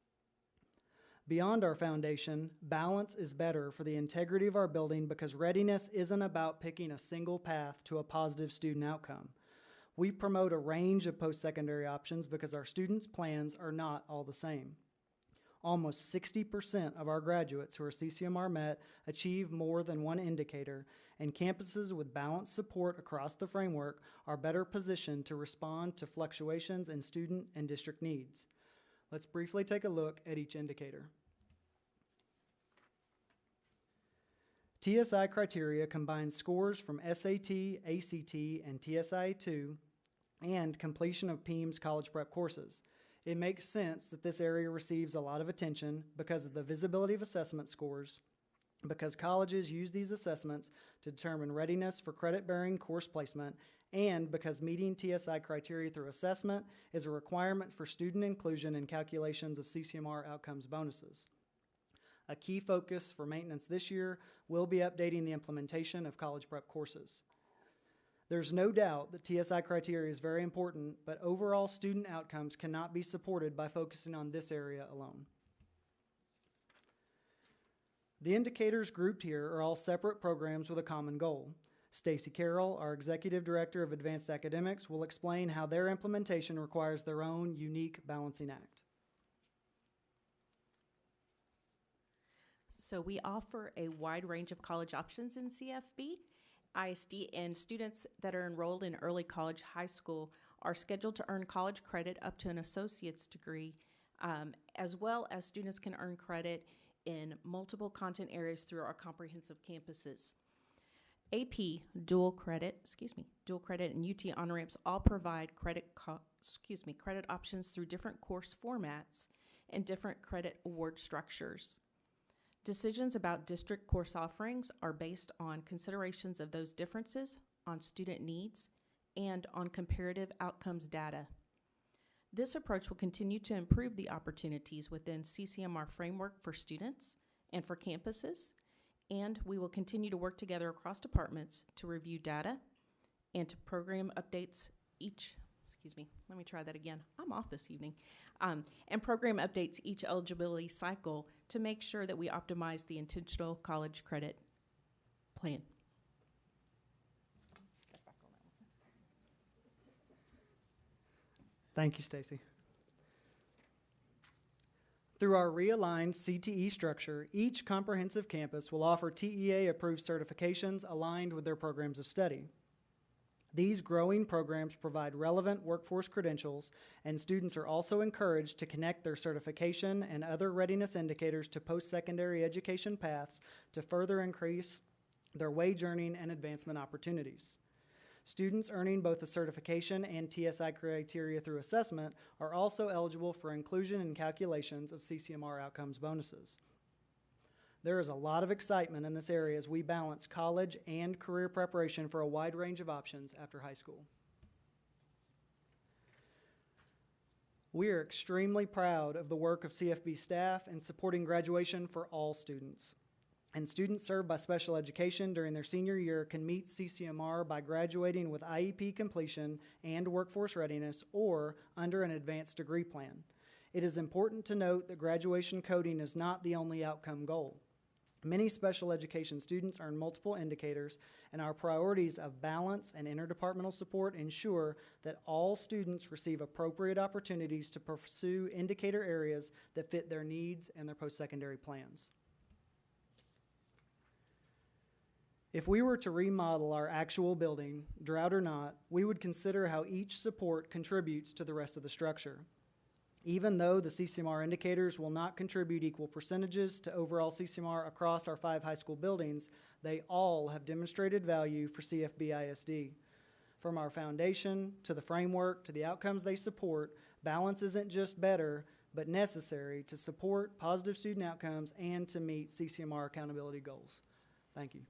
Beyond our foundation, balance is better for the integrity of our building because readiness isn't about picking a single path to a positive student outcome. We promote a range of post-secondary options because our students' plans are not all the same. Almost 60% of our graduates who are CCMR Met achieve more than one indicator, and campuses with balanced support across the framework are better positioned to respond to fluctuations in student and district needs. Let's briefly take a look at each indicator. Tsi Criteria combines scores from SAT, ACT, and TSI-2 and completion of PEIMS college prep courses. It makes sense that this area receives a lot of attention because of the visibility of assessment scores, because colleges use these assessments to determine readiness for credit-bearing course placement, and because meeting TSI criteria through assessment is a requirement for student inclusion in calculations of CCMR outcomes bonuses. A key focus for maintenance this year will be updating the implementation of college prep courses. There's no doubt that TSI criteria is very important, but overall student outcomes cannot be supported by focusing on this area alone. The indicators grouped here are all separate programs with a common goal. Stacy Carroll, our Executive Director of Advanced Academics, will explain how their implementation requires their own unique balancing act. So we offer a wide range of college options in CFB. ISD and students that are enrolled in early college high school are scheduled to earn college credit up to an associate's degree, as well as students can earn credit in multiple content areas through our comprehensive campuses. AP, dual credit, and UT on-ramps all provide credit options through different course formats and different credit award structures. Decisions about district course offerings are based on considerations of those differences, on student needs, and on comparative outcomes data. This approach will continue to improve the opportunities within CCMR framework for students and for campuses, and we will continue to work together across departments to review data and to program updates I'm off this evening. And program updates each eligibility cycle to make sure that we optimize the intentional college credit plan. Thank you, Stacy. Through our realigned CTE structure, each comprehensive campus will offer TEA-approved certifications aligned with their programs of study. These growing programs provide relevant workforce credentials, and students are also encouraged to connect their certification and other readiness indicators to post-secondary education paths to further increase their wage earning and advancement opportunities. Students earning both a certification and TSI criteria through assessment are also eligible for inclusion in calculations of CCMR outcomes bonuses. There is a lot of excitement in this area as we balance college and career preparation for a wide range of options after high school. We are extremely proud of the work of CFB staff in supporting graduation for all students. And students served by special education during their senior year can meet CCMR by graduating with IEP completion and workforce readiness or under an advanced degree plan. It is important to note that graduation coding is not the only outcome goal. Many special education students earn multiple indicators, and our priorities of balance and interdepartmental support ensure that all students receive appropriate opportunities to pursue indicator areas that fit their needs and their post-secondary plans. If we were to remodel our actual building, drought or not, we would consider how each support contributes to the rest of the structure. Even though the CCMR indicators will not contribute equal percentages to overall CCMR across our 5 high school buildings, they all have demonstrated value for CFB ISD. From our foundation to the framework to the outcomes they support, balance isn't just better, but necessary to support positive student outcomes and to meet CCMR accountability goals. Thank you.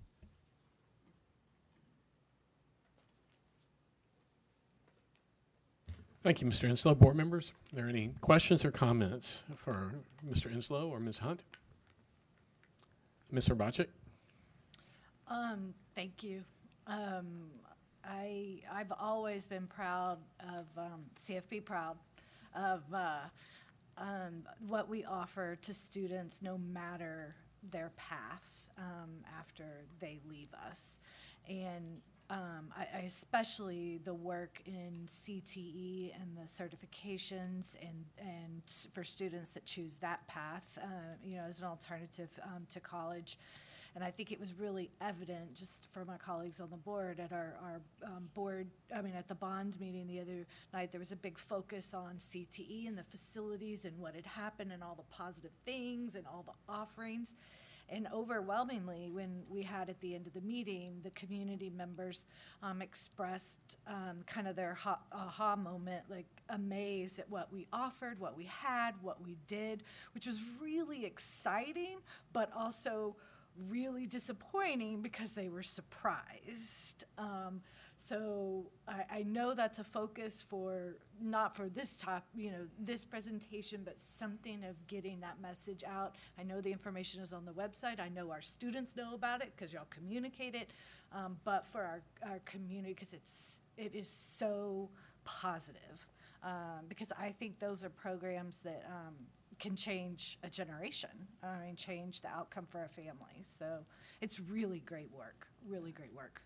Thank you, Mr. Inslow. Board members, are there any questions or comments for Mr. Inslow or Ms. Hunt? Ms. Herbacek? Thank you. I've always been proud of CFB, proud of what we offer to students, no matter their path after they leave us, and I especially the work in CTE and the certifications and for students that choose that path, as an alternative to college. And I think it was really evident just for my colleagues on the board at our board, at the bond meeting the other night, there was a big focus on CTE and the facilities and what had happened and all the positive things and all the offerings. And overwhelmingly, when we had at the end of the meeting, the community members expressed kind of their aha moment, like amazed at what we offered, what we had, what we did, which was really exciting, but also really disappointing because they were surprised. So I know that's a focus for, not for this this presentation, but something of getting that message out. I know the information is on the website. I know our students know about it because y'all communicate it, but for our community, because it is so positive, because I think those are programs that can change a generation, change the outcome for a family. So it's really great work, really great work.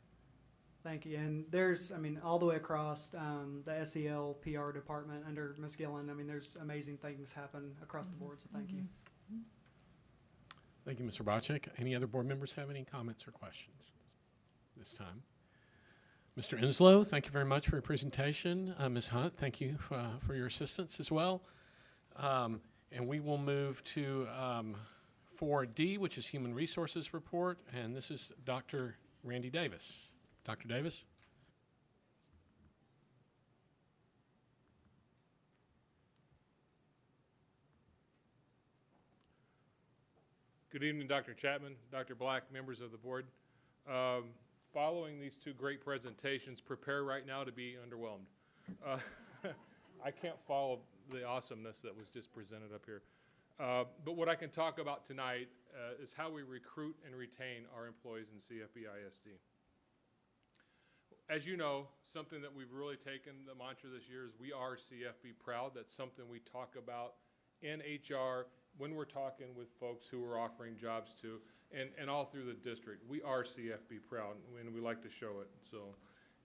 Thank you. And there's, all the way across the SEL PR department under Ms. Gillen, there's amazing things happen across the board, so thank you. Thank you, Mr. Herbacek. Any other board members have any comments or questions this time? Mr. Inslow, thank you very much for your presentation. Ms. Hunt, thank you for your assistance as well. And we will move to 4D, which is Human Resources Report, and this is Dr. Randy Davis. Dr. Davis? Good evening, Dr. Chapman, Dr. Black, members of the board. Following these two great presentations, prepare right now to be underwhelmed. I can't follow the awesomeness that was just presented up here. But what I can talk about tonight is how we recruit and retain our employees in CFB ISD. As you know, something that we've really taken the mantra this year is we are CFB proud. That's something we talk about in HR when we're talking with folks who we're offering jobs to and all through the district. We are CFB proud, and we like to show it. So,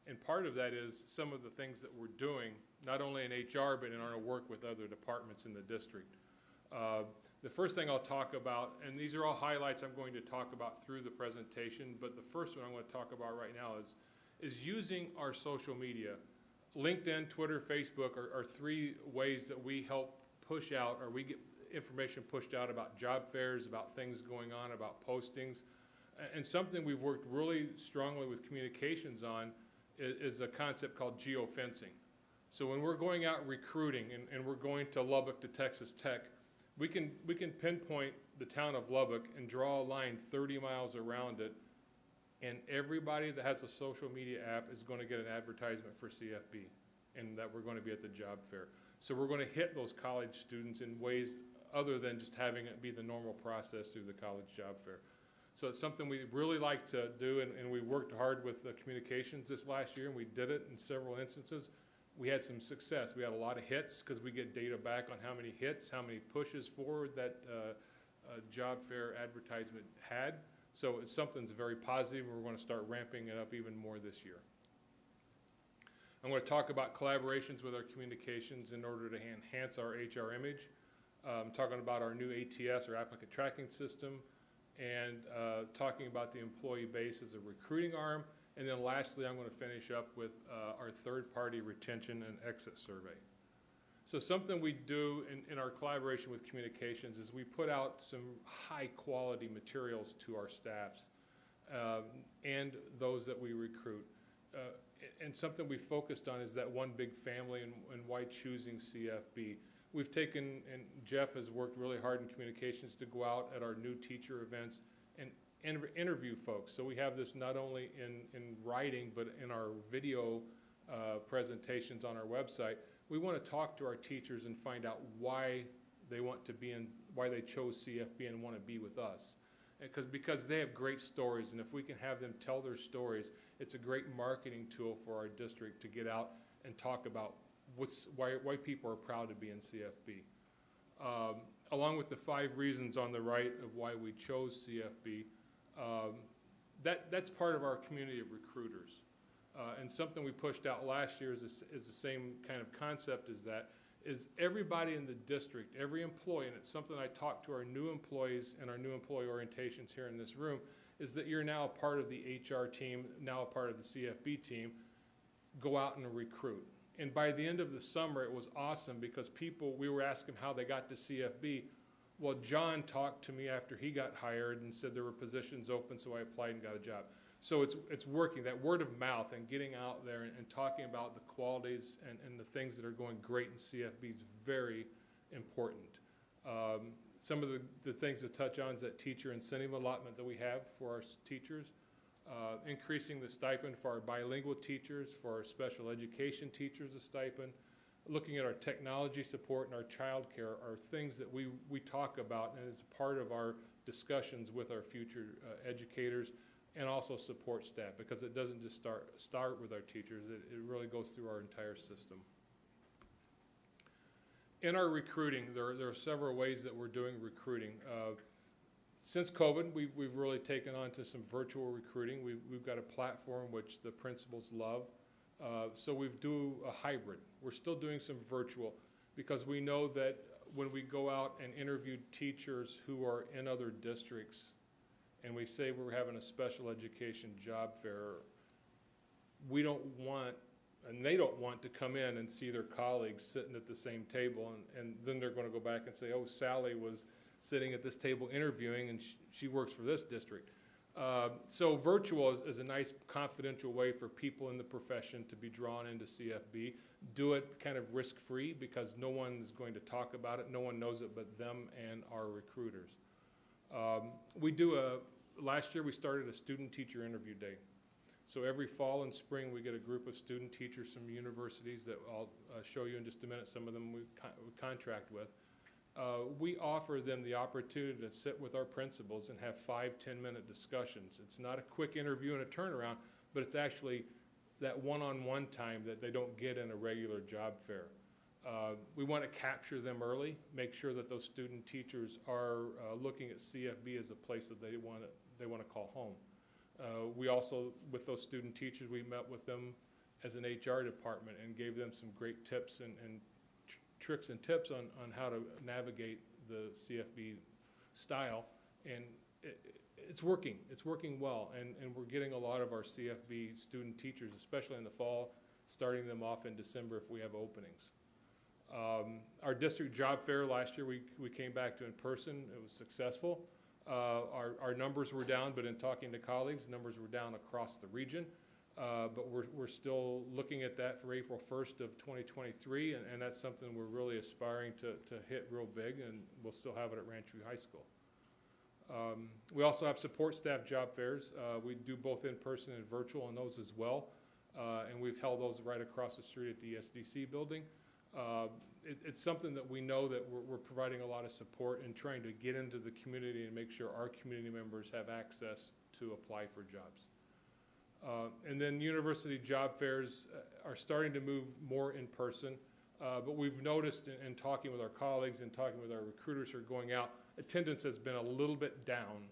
and part of that is some of the things that we're doing, not only in HR, but in our work with other departments in the district. The first thing I'll talk about, and these are all highlights I'm going to talk about through the presentation, but the first one I'm going to talk about right now is using our social media. LinkedIn, Twitter, Facebook are three ways that we help push out, or we get information pushed out about job fairs, about things going on, about postings. And something we've worked really strongly with communications on is a concept called geofencing. So when we're going out recruiting and we're going to Lubbock to Texas Tech, we can pinpoint the town of Lubbock and draw a line 30 miles around it, and everybody that has a social media app is going to get an advertisement for CFB and that we're going to be at the job fair. So we're going to hit those college students in ways other than just having it be the normal process through the college job fair. So it's something we really like to do, and we worked hard with the communications this last year, and we did it in several instances. We had some success. We had a lot of hits because we get data back on how many hits, how many pushes forward that job fair advertisement had. So it's something that's very positive. We're going to start ramping it up even more this year. I'm going to talk about collaborations with our communications in order to enhance our HR image. I'm talking about our new ATS, or applicant tracking system, and talking about the employee base as a recruiting arm. And then lastly, I'm going to finish up with our third-party retention and exit survey. So something we do in our collaboration with communications is we put out some high-quality materials to our staffs and those that we recruit. and something we focused on is that one big family and why choosing CFB. We've taken, and Jeff has worked really hard in communications to go out at our new teacher events and interview folks. So we have this not only in writing, but in our video presentations on our website. We want to talk to our teachers and find out why they want to be in, why they chose CFB and want to be with us. Because they have great stories, and if we can have them tell their stories, it's a great marketing tool for our district to get out and talk about why people are proud to be in CFB. Along with the 5 reasons on the right of why we chose CFB, that's part of our community of recruiters. And something we pushed out last year is the same kind of concept as that, is everybody in the district, every employee, and it's something I talk to our new employees and our new employee orientations here in this room, is that you're now a part of the HR team, now a part of the CFB team. Go out and recruit. And by the end of the summer, it was awesome because we were asking how they got to CFB. Well, John talked to me after he got hired and said there were positions open, so I applied and got a job. So it's working. That word of mouth and getting out there and talking about the qualities and the things that are going great in CFB is very important. Some of the things to touch on is that teacher incentive allotment that we have for our teachers, increasing the stipend for our bilingual teachers, for our special education teachers, a stipend, looking at our technology support and our child care are things that we talk about, and it's part of our discussions with our future educators and also support staff, because it doesn't just start with our teachers, it really goes through our entire system. In our recruiting, there are several ways that we're doing recruiting. Since COVID, we've really taken on to some virtual recruiting. We've got a platform which the principals love. So we do a hybrid. We're still doing some virtual because we know that when we go out and interview teachers who are in other districts and we say we're having a special education job fair, we don't want, and they don't want to come in and see their colleagues sitting at the same table, and then they're going to go back and say, oh, Sally was sitting at this table interviewing and she works for this district. So virtual is a nice confidential way for people in the profession to be drawn into CFB. Do it kind of risk-free because no one's going to talk about it. No one knows it but them and our recruiters. Last year we started a student-teacher interview day. So every fall and spring we get a group of student teachers from universities that I'll show you in just a minute. Some of them we contract with. We offer them the opportunity to sit with our principals and have 5-10-minute discussions. It's not a quick interview and a turnaround, but it's actually that one-on-one time that they don't get in a regular job fair. We want to capture them early, make sure that those student teachers are looking at CFB as a place that they want to call home. We also, with those student teachers, we met with them as an HR department and gave them some great tips and tricks and tips on how to navigate the CFB style, and it's working. It's working well, and we're getting a lot of our CFB student teachers, especially in the fall, starting them off in December if we have openings. Our district job fair last year, we came back to in person. It was successful. Our numbers were down, but in talking to colleagues, numbers were down across the region. But we're still looking at that for April 1st of 2023, and that's something we're really aspiring to hit real big, and we'll still have it at Ranch View High School. We also have support staff job fairs. We do both in person and virtual on those as well, and we've held those right across the street at the SDC building. It's something that we know that we're providing a lot of support and trying to get into the community and make sure our community members have access to apply for jobs. And then university job fairs are starting to move more in person, but we've noticed in talking with our colleagues and talking with our recruiters who are going out, attendance has been a little bit down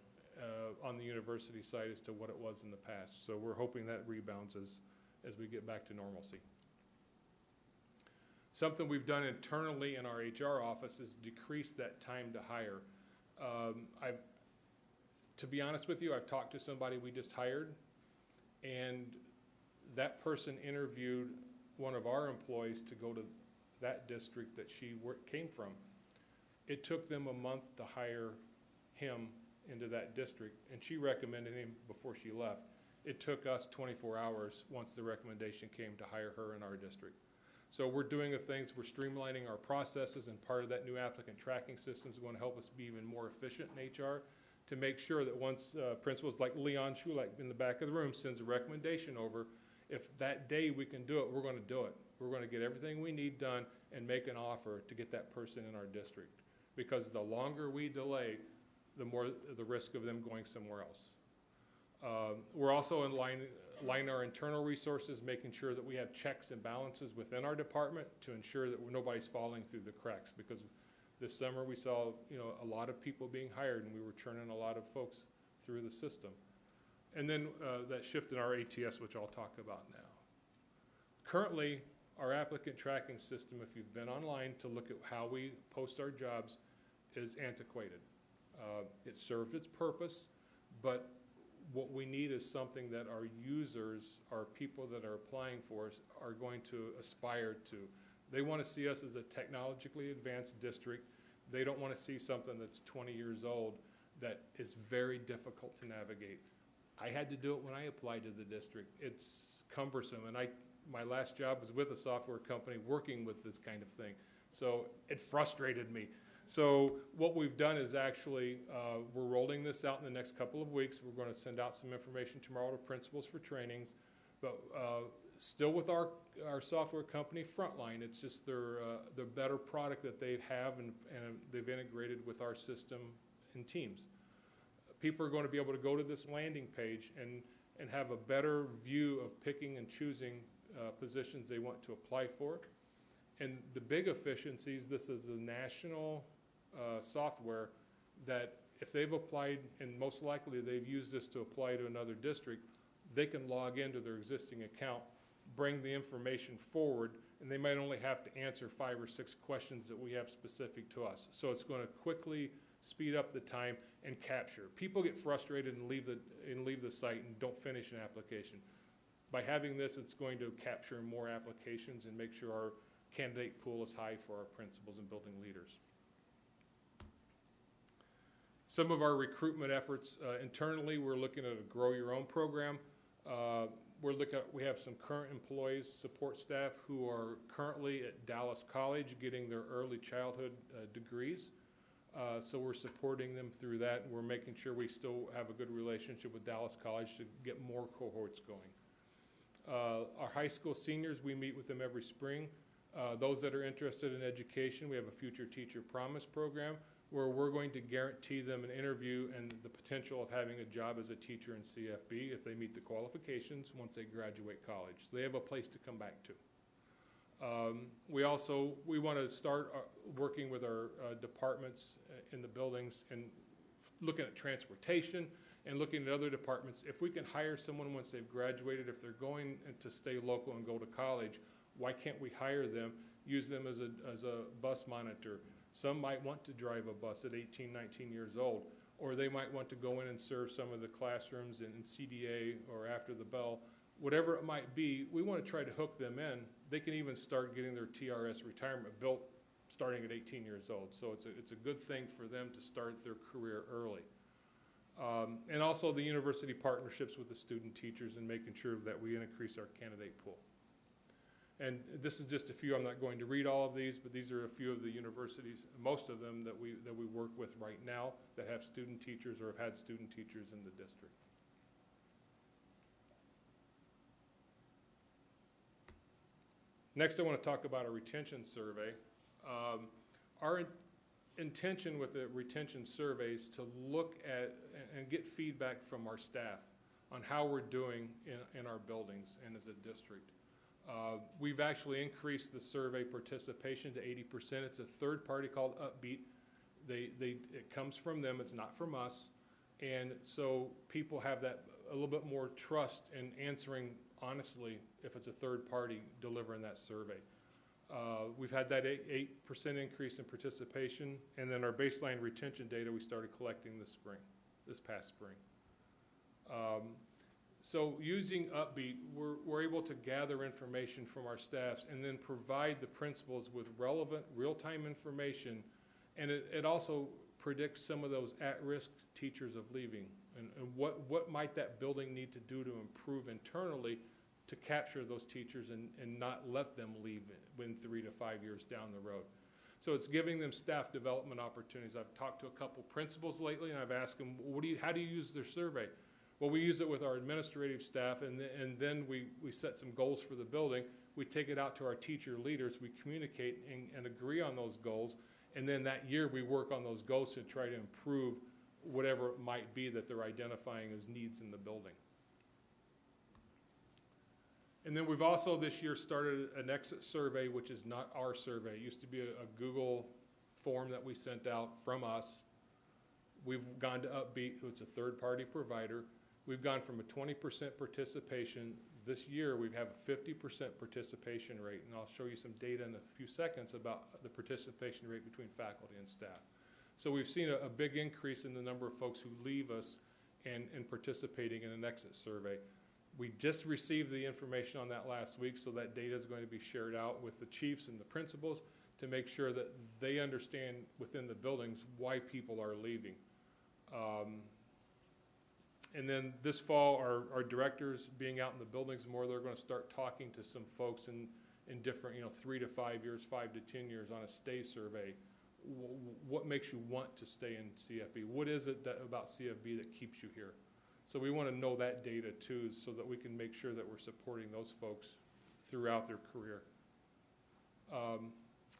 on the university side as to what it was in the past. So we're hoping that rebounds as we get back to normalcy. Something we've done internally in our HR office is decrease that time to hire. To be honest with you, I've talked to somebody we just hired, and that person interviewed one of our employees to go to that district that she came from. It took them a month to hire him into that district, and she recommended him before she left. It took us 24 hours once the recommendation came to hire her in our district. So we're doing the things, we're streamlining our processes, and part of that new applicant tracking system is going to help us be even more efficient in HR to make sure that once principals like Leon Schulek in the back of the room sends a recommendation over, if that day we can do it, we're going to do it. We're going to get everything we need done and make an offer to get that person in our district. Because the longer we delay, the more the risk of them going somewhere else. We're also aligning our internal resources, making sure that we have checks and balances within our department to ensure that nobody's falling through the cracks. Because this summer we saw, a lot of people being hired, and we were churning a lot of folks through the system. And then that shift in our ATS, which I'll talk about now. Currently, our applicant tracking system, if you've been online to look at how we post our jobs, is antiquated. It served its purpose, but what we need is something that our users, our people that are applying for us, are going to aspire to. They want to see us as a technologically advanced district. They don't want to see something that's 20 years old that is very difficult to navigate. I had to do it when I applied to the district. It's cumbersome, and my last job was with a software company working with this kind of thing. So it frustrated me. So what we've done is actually, we're rolling this out in the next couple of weeks. We're going to send out some information tomorrow to principals for trainings, but still with our software company Frontline. It's just the better product that they have, and they've integrated with our system in Teams. People are going to be able to go to this landing page and have a better view of picking and choosing positions they want to apply for. And the big efficiencies, this is a national software that if they've applied, and most likely they've used this to apply to another district, they can log into their existing account, bring the information forward, and they might only have to answer 5 or 6 questions that we have specific to us. So it's going to quickly speed up the time and capture. People get frustrated and leave the site and don't finish an application. By having this, it's going to capture more applications and make sure our candidate pool is high for our principals and building leaders. Some of our recruitment efforts internally, we're looking at a Grow Your Own program. We have some current employees, support staff who are currently at Dallas College getting their early childhood degrees. So we're supporting them through that. We're making sure we still have a good relationship with Dallas College to get more cohorts going. Our high school seniors, we meet with them every spring. Those that are interested in education, we have a Future Teacher Promise program where we're going to guarantee them an interview and the potential of having a job as a teacher in CFB if they meet the qualifications once they graduate college. So they have a place to come back to. We want to start working with our departments in the buildings and looking at transportation and looking at other departments. If we can hire someone once they've graduated, if they're going to stay local and go to college, why can't we hire them, use them as a bus monitor? Some might want to drive a bus at 18, 19 years old, or they might want to go in and serve some of the classrooms in CDA or after the bell. Whatever it might be, we want to try to hook them in. They can even start getting their TRS retirement built starting at 18 years old. So it's a good thing for them to start their career early. And also the university partnerships with the student teachers and making sure that we increase our candidate pool. And this is just a few. I'm not going to read all of these, but these are a few of the universities, most of them that we work with right now that have student teachers or have had student teachers in the district. Next, I want to talk about a retention survey. Our intention with the retention survey is to look at and get feedback from our staff on how we're doing in our buildings and as a district. We've actually increased the survey participation to 80%. It's a third party called Upbeat. It comes from them, it's not from us. And so people have that a little bit more trust in answering honestly if it's a third party delivering that survey. We've had that 8% increase in participation, and then our baseline retention data we started collecting this past spring. So using Upbeat, we're able to gather information from our staffs and then provide the principals with relevant real-time information, and it also predict some of those at-risk teachers of leaving, and what might that building need to do to improve internally to capture those teachers and not let them leave in 3 to 5 years down the road. So it's giving them staff development opportunities. I've talked to a couple principals lately, and I've asked them, how do you use their survey? Well, we use it with our administrative staff, and then we set some goals for the building. We take it out to our teacher leaders. We communicate and agree on those goals, and then that year we work on those goals to try to improve whatever it might be that they're identifying as needs in the building. And then we've also this year started an exit survey, which is not our survey. It used to be a Google form that we sent out from us. We've gone to Upbeat, who it's a third-party provider. We've gone from a 20% participation. This year, we have a 50% participation rate, and I'll show you some data in a few seconds about the participation rate between faculty and staff. So we've seen a big increase in the number of folks who leave us and participating in an exit survey. We just received the information on that last week, so that data is going to be shared out with the chiefs and the principals to make sure that they understand within the buildings why people are leaving. And then this fall, our directors being out in the buildings more, they're going to start talking to some folks in different, 3 to 5 years, 5 to 10 years on a stay survey. What makes you want to stay in CFB? What is it about CFB that keeps you here? So we want to know that data too, so that we can make sure that we're supporting those folks throughout their career.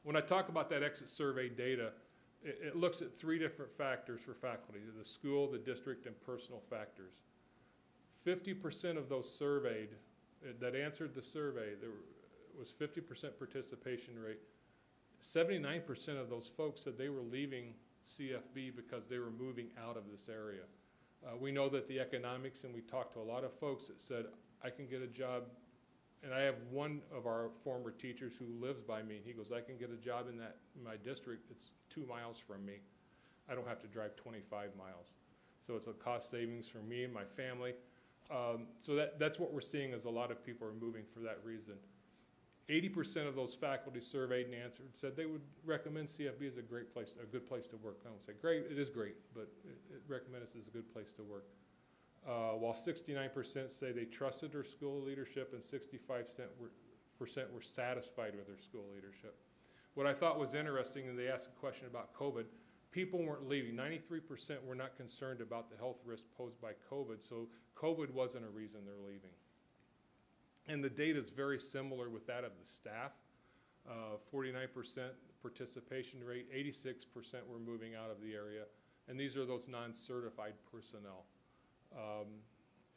When I talk about that exit survey data, it looks at 3 different factors for faculty: the school, the district, and personal factors. 50% of those surveyed that answered the survey, there was 50% participation rate. 79% of those folks said they were leaving CFB because they were moving out of this area. We know that the economics, and we talked to a lot of folks that said, I can get a job, and I have one of our former teachers who lives by me. He goes, I can get a job in my district. It's 2 miles from me. I don't have to drive 25 miles. So it's a cost savings for me and my family. So that's what we're seeing, is a lot of people are moving for that reason. 80% of those faculty surveyed and answered said they would recommend CFB as a good place to work. I don't say great, it is great, but it recommend us as a good place to work. While 69% say they trusted their school leadership, and 65% were satisfied with their school leadership. What I thought was interesting, and they asked a question about COVID, people weren't leaving. 93% were not concerned about the health risk posed by COVID, so COVID wasn't a reason they're leaving. And the data is very similar with that of the staff. 49% participation rate, 86% were moving out of the area, and these are those non-certified personnel.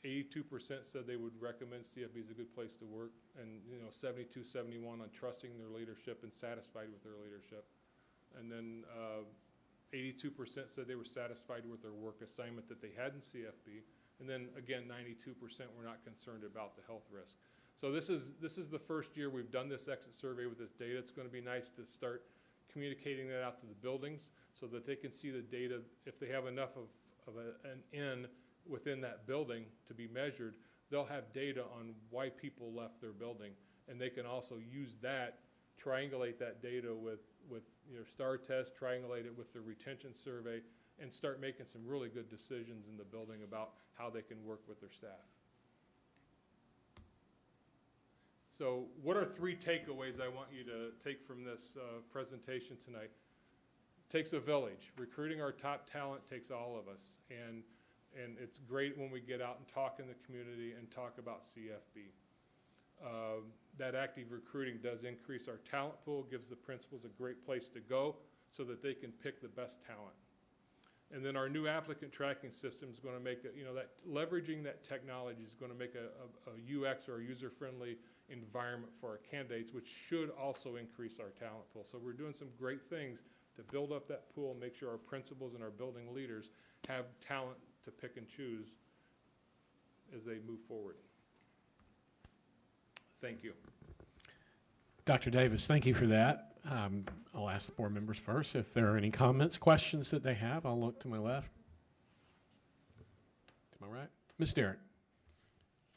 82% said they would recommend CFB as a good place to work, and 72, 71 on trusting their leadership and satisfied with their leadership. And then 82% said they were satisfied with their work assignment that they had in CFB. And then again, 92% were not concerned about the health risk. So this is the first year we've done this exit survey with this data. It's going to be nice to start communicating that out to the buildings so that they can see the data. If they have enough of an N within that building to be measured, they'll have data on why people left their building, and they can also use that, triangulate that data with STAR test, triangulate it with the retention survey, and start making some really good decisions in the building about how they can work with their staff. So what are 3 takeaways I want you to take from this presentation tonight? It takes a village. Recruiting our top talent takes all of us, and it's great when we get out and talk in the community and talk about CFB. That active recruiting does increase our talent pool, gives the principals a great place to go so that they can pick the best talent. And then our new applicant tracking system is going to make that leveraging that technology is going to make a UX or a user-friendly environment for our candidates, which should also increase our talent pool. So we're doing some great things to build up that pool and make sure our principals and our building leaders have talent to pick and choose as they move forward. Thank you. Dr. Davis, thank you for that. I'll ask the board members first if there are any comments, questions that they have. I'll look to my left. To my right. Ms. Derrick.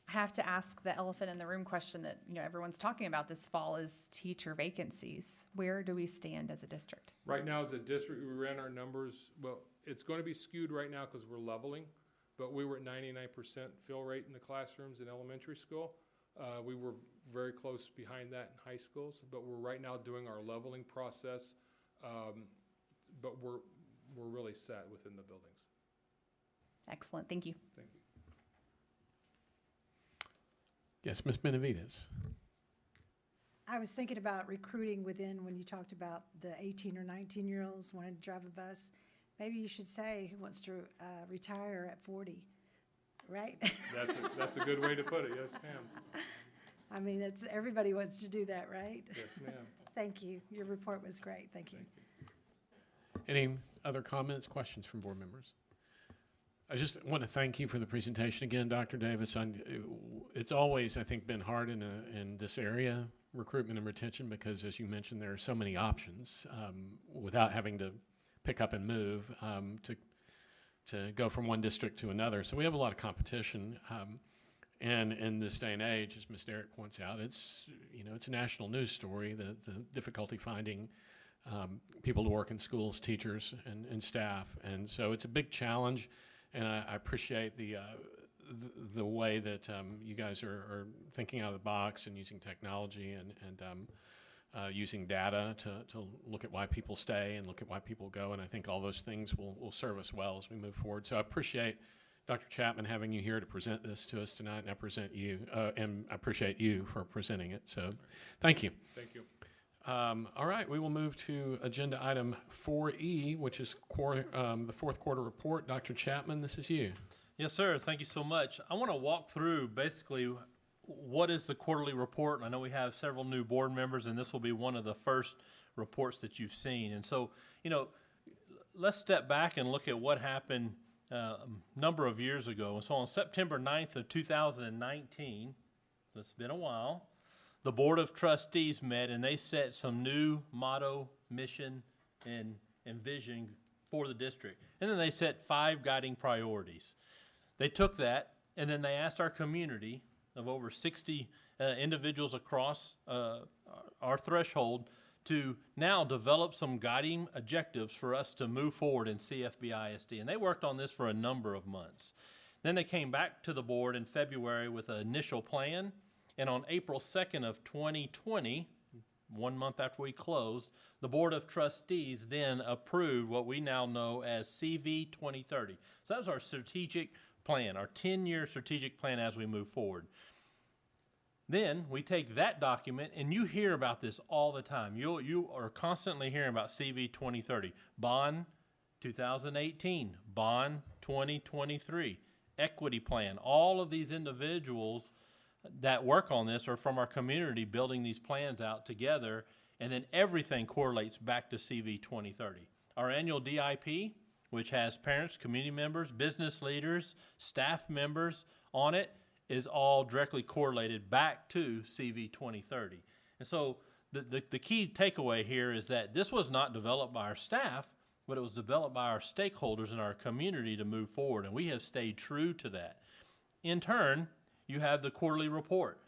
I have to ask the elephant in the room question that, everyone's talking about this fall is teacher vacancies. Where do we stand as a district? Right now, as a district, we ran our numbers. Well, it's going to be skewed right now because we're leveling, but we were at 99% fill rate in the classrooms in elementary school. We were very close behind that in high schools, but we're right now doing our leveling process. But we're really set within the buildings. Excellent. Thank you. Thank you. Yes, Ms. Benavides. I was thinking about recruiting within when you talked about the 18 or 19-year-olds wanting to drive a bus. Maybe you should say who wants to retire at 40, right? That's a good way to put it. Yes, ma'am. I mean, everybody wants to do that, right? Yes, ma'am. Thank you. Your report was great. Thank you. Any other comments, questions from board members? I just want to thank you for the presentation again, Dr. Davis. It's always, I think, been hard in this area, recruitment and retention, because as you mentioned, there are so many options without having to pick up and move to go from one district to another. So we have a lot of competition. And in this day and age, as Ms. Derrick points out, it's a national news story, the difficulty finding people to work in schools, teachers, and staff. And so it's a big challenge. And I appreciate the way that you guys are thinking out of the box and using technology and using data to look at why people stay and look at why people go. And I think all those things will serve us well as we move forward. So I appreciate Dr. Chapman having you here to present this to us tonight, and I appreciate you for presenting it. So thank you. Thank you. All right, we will move to agenda item 4E, which is the fourth quarter report. Dr. Chapman, this is you. Yes, sir. Thank you so much. I want to walk through basically what is the quarterly report. I know we have several new board members, and this will be one of the first reports that you've seen. And so, let's step back and look at what happened a number of years ago. And so on September 9th of 2019, so it's been a while, the Board of Trustees met and they set some new motto, mission, and vision for the district. And then they set 5 guiding priorities. They took that and then they asked our community of over 60 individuals across our threshold to now develop some guiding objectives for us to move forward in CFB ISD. And they worked on this for a number of months. Then they came back to the board in February with an initial plan. And on April 2nd of 2020, 1 month after we closed, the Board of Trustees then approved what we now know as CV 2030. So that was our strategic plan, our 10-year strategic plan as we move forward. Then we take that document, and you hear about this all the time. You are constantly hearing about CV 2030, Bond 2018, Bond 2023, Equity Plan. All of these individuals that work on this are from our community building these plans out together, and then everything correlates back to CV 2030. Our annual DIP, which has parents, community members, business leaders, staff members on it, is all directly correlated back to CV 2030. And so the key takeaway here is that this was not developed by our staff, but it was developed by our stakeholders in our community to move forward, and we have stayed true to that. In turn, you have the quarterly report.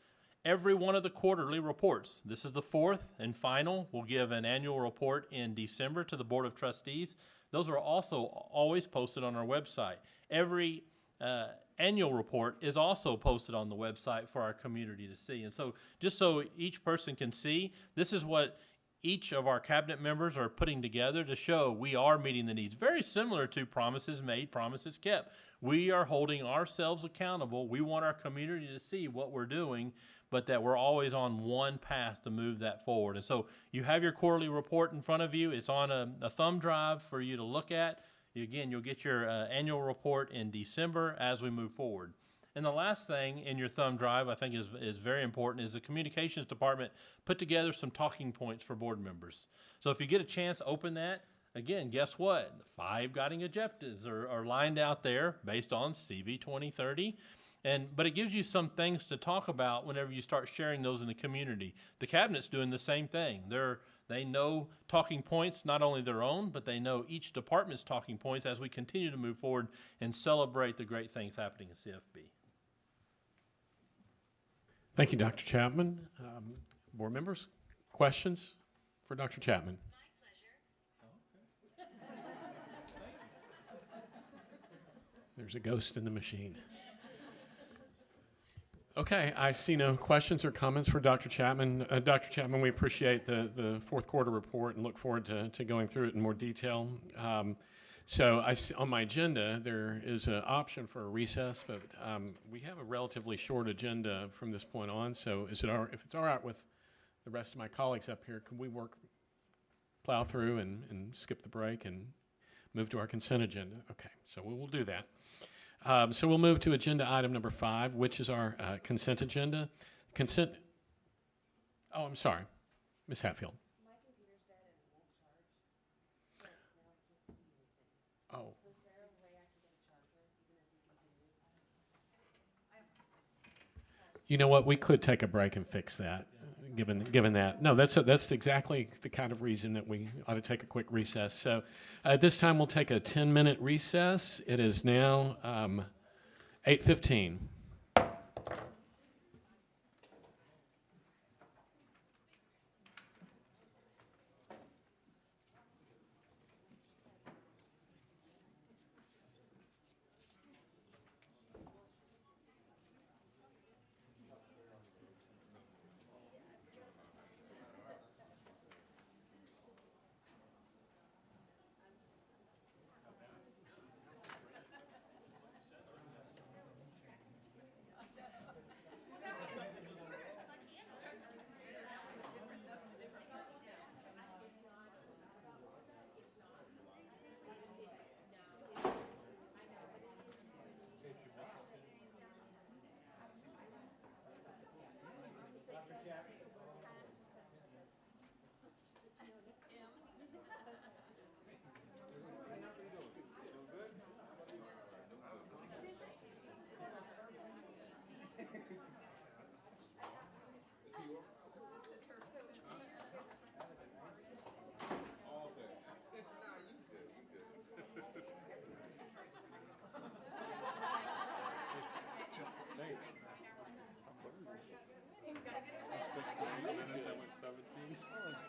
Every one of the quarterly reports, this is the fourth and final, will give an annual report in December to the Board of Trustees. Those are also always posted on our website. Every annual report is also posted on the website for our community to see. And so just so each person can see, this is what each of our cabinet members are putting together to show we are meeting the needs. Very similar to promises made, promises kept. We are holding ourselves accountable. We want our community to see what we're doing, but that we're always on one path to move that forward. And so you have your quarterly report in front of you. It's on a thumb drive for you to look at. Again, you'll get your annual report in December as we move forward. And the last thing in your thumb drive I think is very important is the communications department put together some talking points for board members. So if you get a chance, open that. Again, guess what? The 5 guiding objectives are lined out there based on CV 2030. But it gives you some things to talk about whenever you start sharing those in the community. The cabinet's doing the same thing. They know talking points, not only their own, but they know each department's talking points as we continue to move forward and celebrate the great things happening in CFB. Thank you, Dr. Chapman. Board members, questions for Dr. Chapman? There's a ghost in the machine. Okay, I see no questions or comments for Dr. Chapman. Dr. Chapman, we appreciate the fourth quarter report and look forward to going through it in more detail. So I see on my agenda, there is an option for a recess, but we have a relatively short agenda from this point on. So if it's all right with the rest of my colleagues up here, can we plow through and skip the break and move to our consent agenda? Okay, so we will do that. So we'll move to agenda item number 5, which is our consent agenda. Oh, I'm sorry, Ms. Hatfield. My computer's dead and it won't charge. Now I can't see anything. Oh. So is there a way I can get a charger even if we continue? You know what? We could take a break and fix that, given that. No, that's exactly the kind of reason that we ought to take a quick recess. So at this time, we'll take a 10-minute recess. It is now 8:15.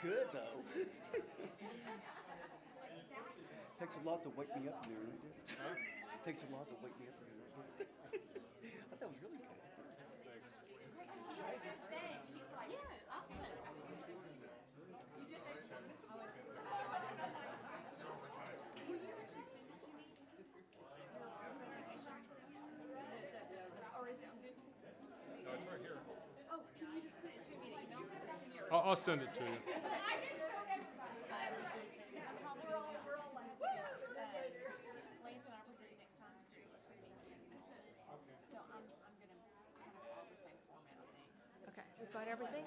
Good though. Takes a lot to wake me up in there. Huh? Takes a lot to wake me up in there. I thought that was really good. I'll send it to you. Okay, we've got everything?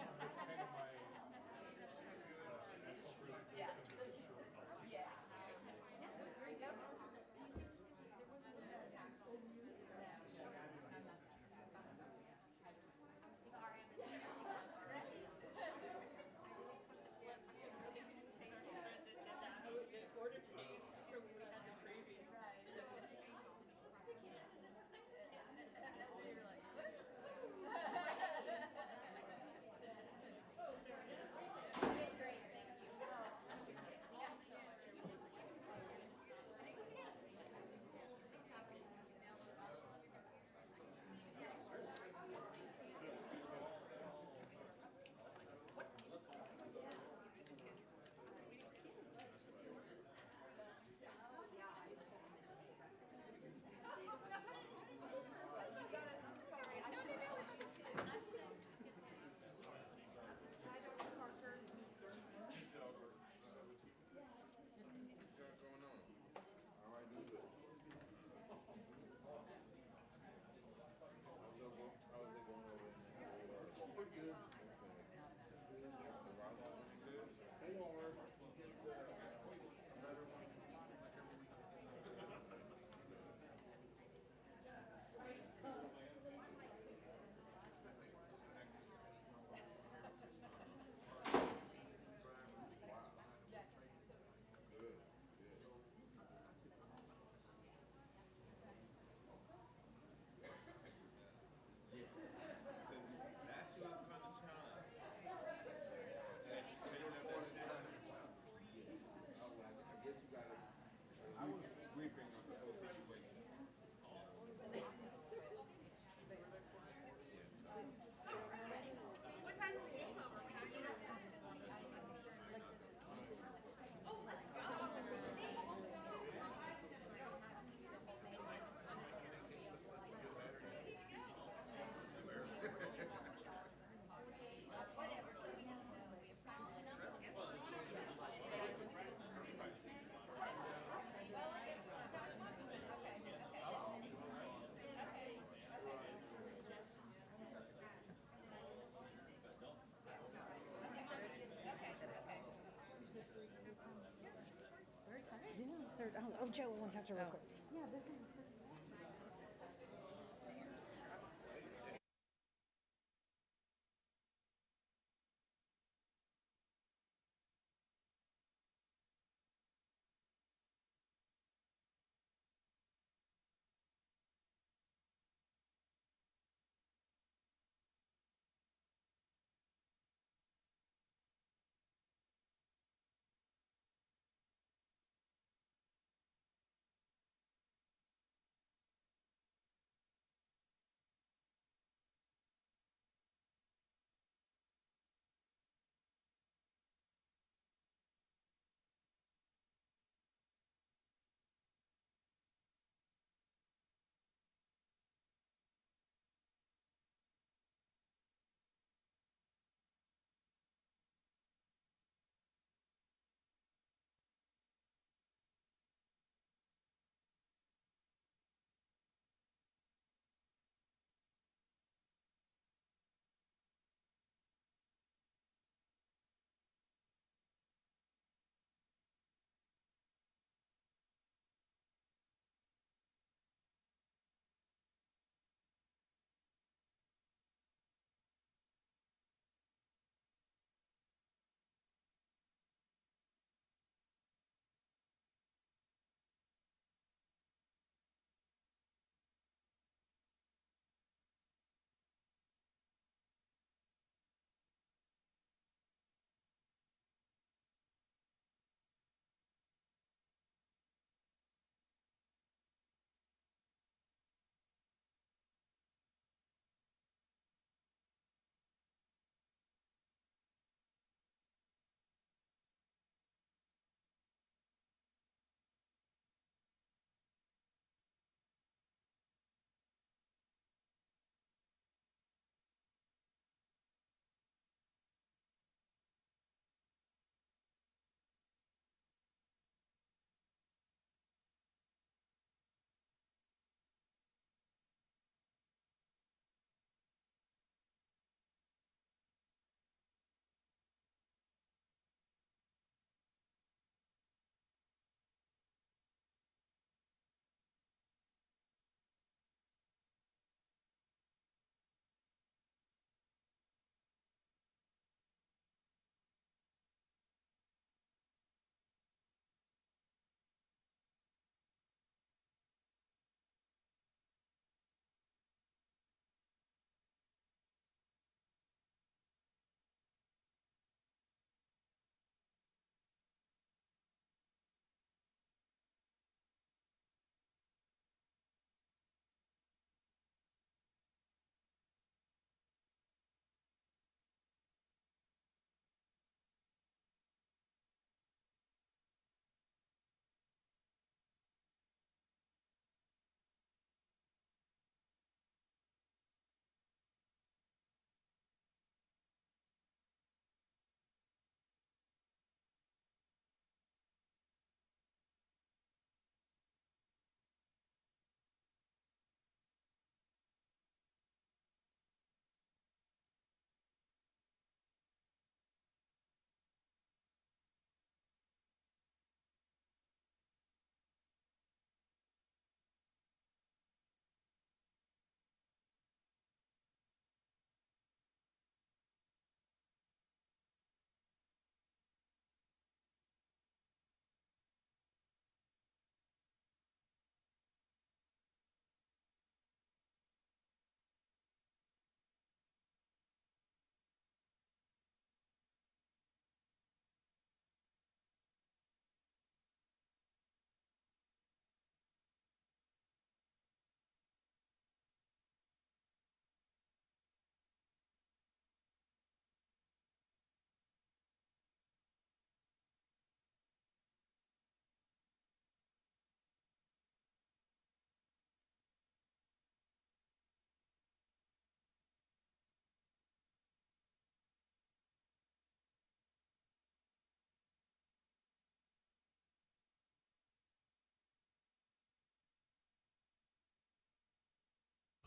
Joe will have to real quick.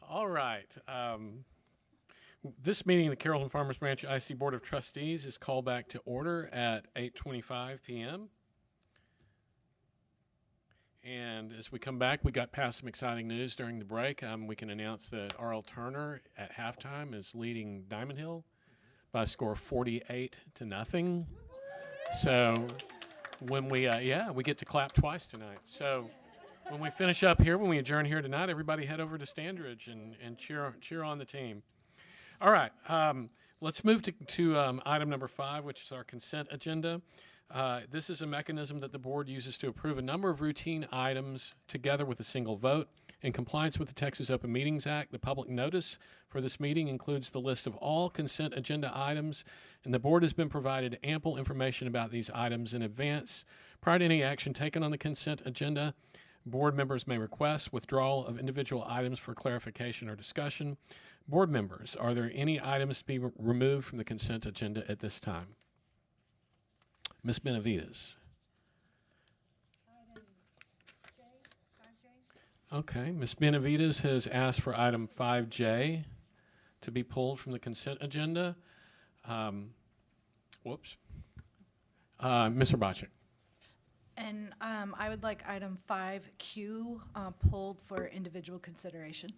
All right. This meeting of the Carrollton-Farmers Branch IC Board of Trustees is called back to order at 8:25 p.m. And as we come back, we got past some exciting news during the break. We can announce that R.L. Turner at halftime is leading Diamond Hill by a score of 48-0. So when we get to clap twice tonight. So when we finish up here, when we adjourn here tonight, everybody head over to Standridge and cheer on the team. All right, let's move to item number 5, which is our consent agenda. This is a mechanism that the board uses to approve a number of routine items together with a single vote. In compliance with the Texas Open Meetings Act, the public notice for this meeting includes the list of all consent agenda items, and the board has been provided ample information about these items in advance. Prior to any action taken on the consent agenda, board members may request withdrawal of individual items for clarification or discussion. Board members, are there any items to be removed from the consent agenda at this time? Ms. Benavides. Okay, Ms. Benavides has asked for item 5J to be pulled from the consent agenda. Mr. Bocek. And I would like item 5Q pulled for individual consideration.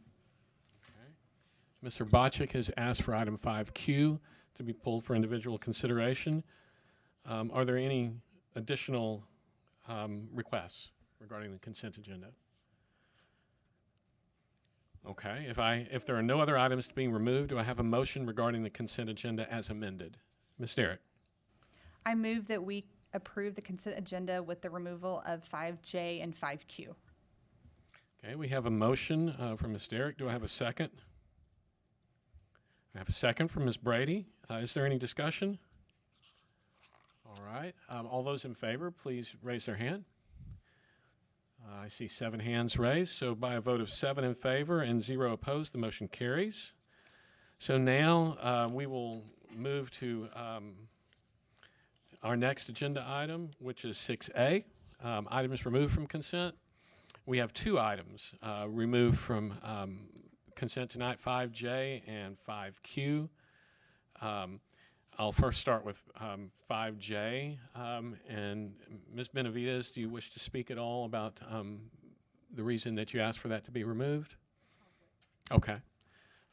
Mr. Bocek has asked for item 5Q to be pulled for individual consideration. Are there any additional requests regarding the consent agenda? Okay, if there are no other items being removed, do I have a motion regarding the consent agenda as amended? Ms. Derrick. I move that we approve the consent agenda with the removal of 5J and 5Q. Okay, we have a motion from Ms. Derrick. Do I have a second? I have a second from Ms. Brady. Is there any discussion? All right. All those in favor, please raise their hand. I see 7 hands raised. So by a vote of 7 in favor and 0 opposed, the motion carries. So now we will move to our next agenda item, which is 6A, items removed from consent. We have 2 items removed from consent tonight, 5J and 5Q. I'll first start with 5J. And Ms. Benavides, do you wish to speak at all about the reason that you asked for that to be removed? Okay.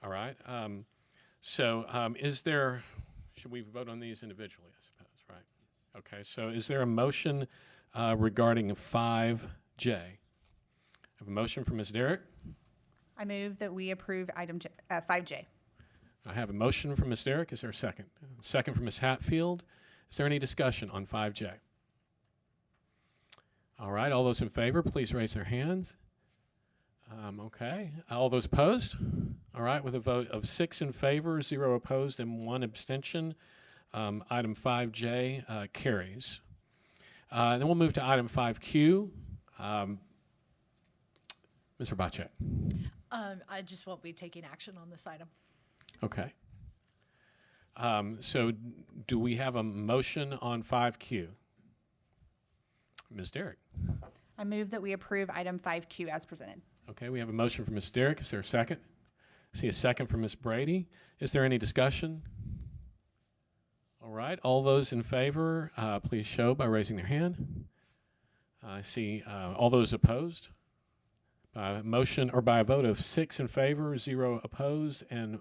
All right. Should we vote on these individually, I suppose, right? Okay. So is there a motion regarding 5J? I have a motion from Ms. Derrick. I move that we approve item 5J. I have a motion from Ms. Derrick. Is there a second? Second from Ms. Hatfield. Is there any discussion on 5J? All right. All those in favor, please raise their hands. Okay. All those opposed? All right. With a vote of 6 in favor, 0 opposed, and 1 abstention, item 5J carries. Then we'll move to item 5Q. Mr. Bocek. I just won't be taking action on this item. Okay. So do we have a motion on 5Q? Ms. Derrick. I move that we approve item 5Q as presented. Okay, we have a motion from Ms. Derrick. Is there a second? I see a second from Ms. Brady. Is there any discussion? All right, all those in favor, please show by raising their hand. I see all those opposed. By a motion or by a vote of 6 in favor, 0 opposed, and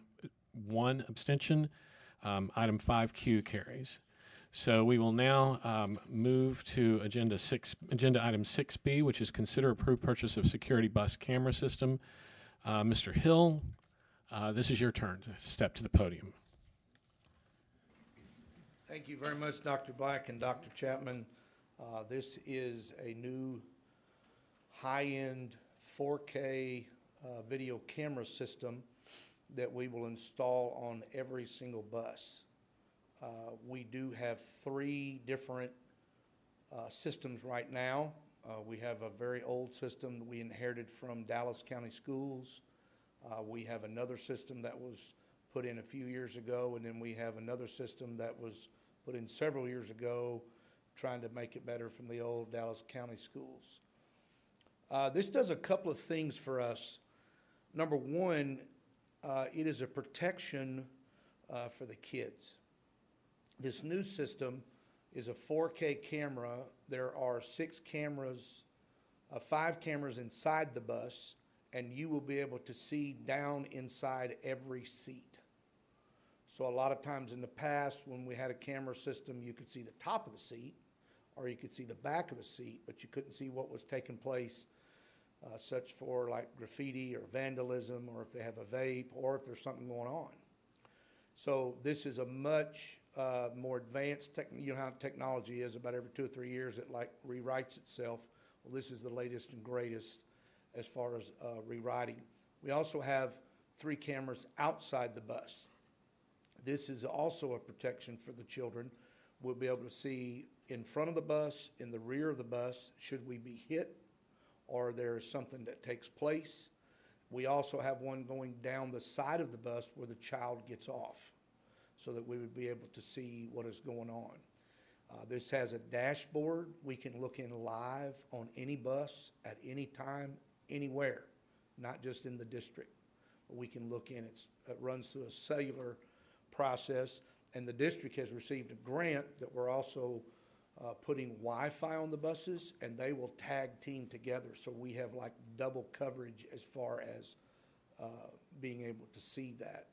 1 abstention, item 5Q carries. So we will now move to agenda item 6B, which is consider approved purchase of security bus camera system. Mr. Hill, this is your turn to step to the podium. Thank you very much, Dr. Black and Dr. Chapman. This is a new high-end 4K video camera system that we will install on every single bus. We do have 3 different systems right now. We have a very old system that we inherited from Dallas County Schools. We have another system that was put in a few years ago, and then we have another system that was put in several years ago, trying to make it better from the old Dallas County Schools. This does a couple of things for us. Number one, it is a protection for the kids. This new system is a 4K camera. There are 6 cameras 5 cameras inside the bus, and you will be able to see down inside every seat. So a lot of times in the past, when we had a camera system, you could see the top of the seat, or you could see the back of the seat, but you couldn't see what was taking place, such for like graffiti or vandalism, or if they have a vape, or if there's something going on. So this is a much more advanced, you know how technology is, about every 2 or 3 years it like rewrites itself. Well, this is the latest and greatest as far as rewriting. We also have 3 cameras outside the bus. This is also a protection for the children. We'll be able to see in front of the bus, in the rear of the bus, should we be hit or there's something that takes place. We also have one going down the side of the bus where the child gets off, so that we would be able to see what is going on. This has a dashboard. We can look in live on any bus at any time, anywhere, not just in the district. But we can look in. It runs through a cellular process, and the district has received a grant that we're also putting Wi-Fi on the buses, and they will tag team together. So we have like double coverage as far as being able to see that.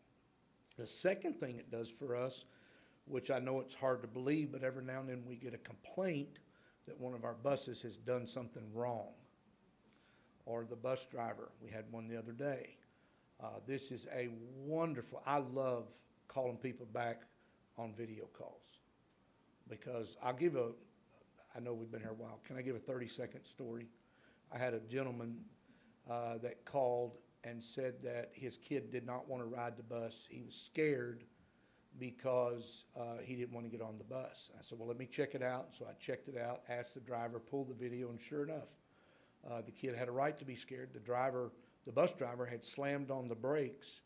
The second thing it does for us, which I know it's hard to believe, but every now and then we get a complaint that one of our buses has done something wrong, or the bus driver. We had one the other day. This is a wonderful, I love calling people back on video calls, because I know we've been here a while. Can I give a 30-second story? I had a gentleman that called and said that his kid did not want to ride the bus. He was scared because he didn't want to get on the bus. I said, well, let me check it out. So I checked it out, asked the driver, pulled the video, and sure enough, the kid had a right to be scared. The bus driver had slammed on the brakes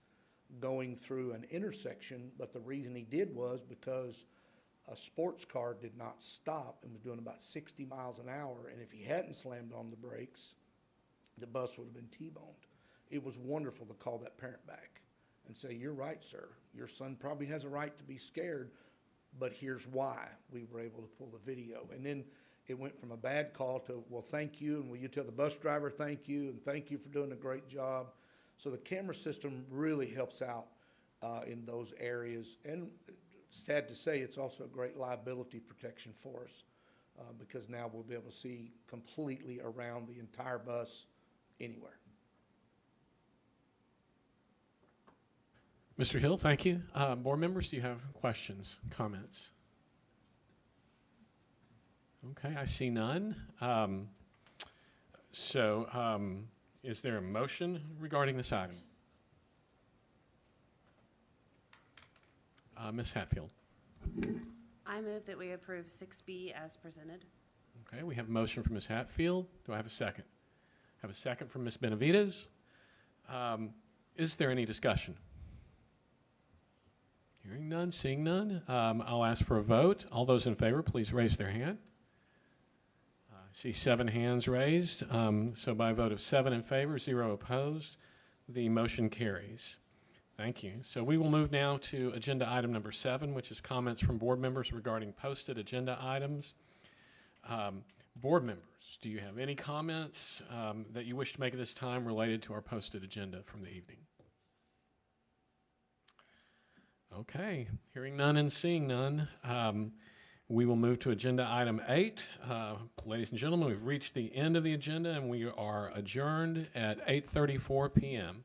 going through an intersection, but the reason he did was because a sports car did not stop and was doing about 60 miles an hour, and if he hadn't slammed on the brakes, the bus would have been T-boned. It was wonderful to call that parent back and say, you're right, sir. Your son probably has a right to be scared, but here's why. We were able to pull the video. And then it went from a bad call to, well, thank you, and will you tell the bus driver thank you, and thank you for doing a great job. So the camera system really helps out in those areas. And sad to say, it's also a great liability protection for us because now we'll be able to see completely around the entire bus anywhere. Mr. Hill, thank you. Board members, do you have questions, comments? Okay, I see none. Is there a motion regarding this item? Ms. Hatfield. I move that we approve 6B as presented. Okay, we have a motion from Ms. Hatfield. Do I have a second? I have a second from Ms. Benavides. Is there any discussion? Hearing none, seeing none, I'll ask for a vote. All those in favor, please raise their hand. I see 7 hands raised. So by a vote of 7 in favor, 0 opposed, the motion carries. Thank you. So we will move now to agenda item number 7, which is comments from board members regarding posted agenda items. Board members, do you have any comments that you wish to make at this time related to our posted agenda from the evening? Okay, hearing none and seeing none, we will move to agenda item 8. Ladies and gentlemen, we've reached the end of the agenda and we are adjourned at 8:34 p.m.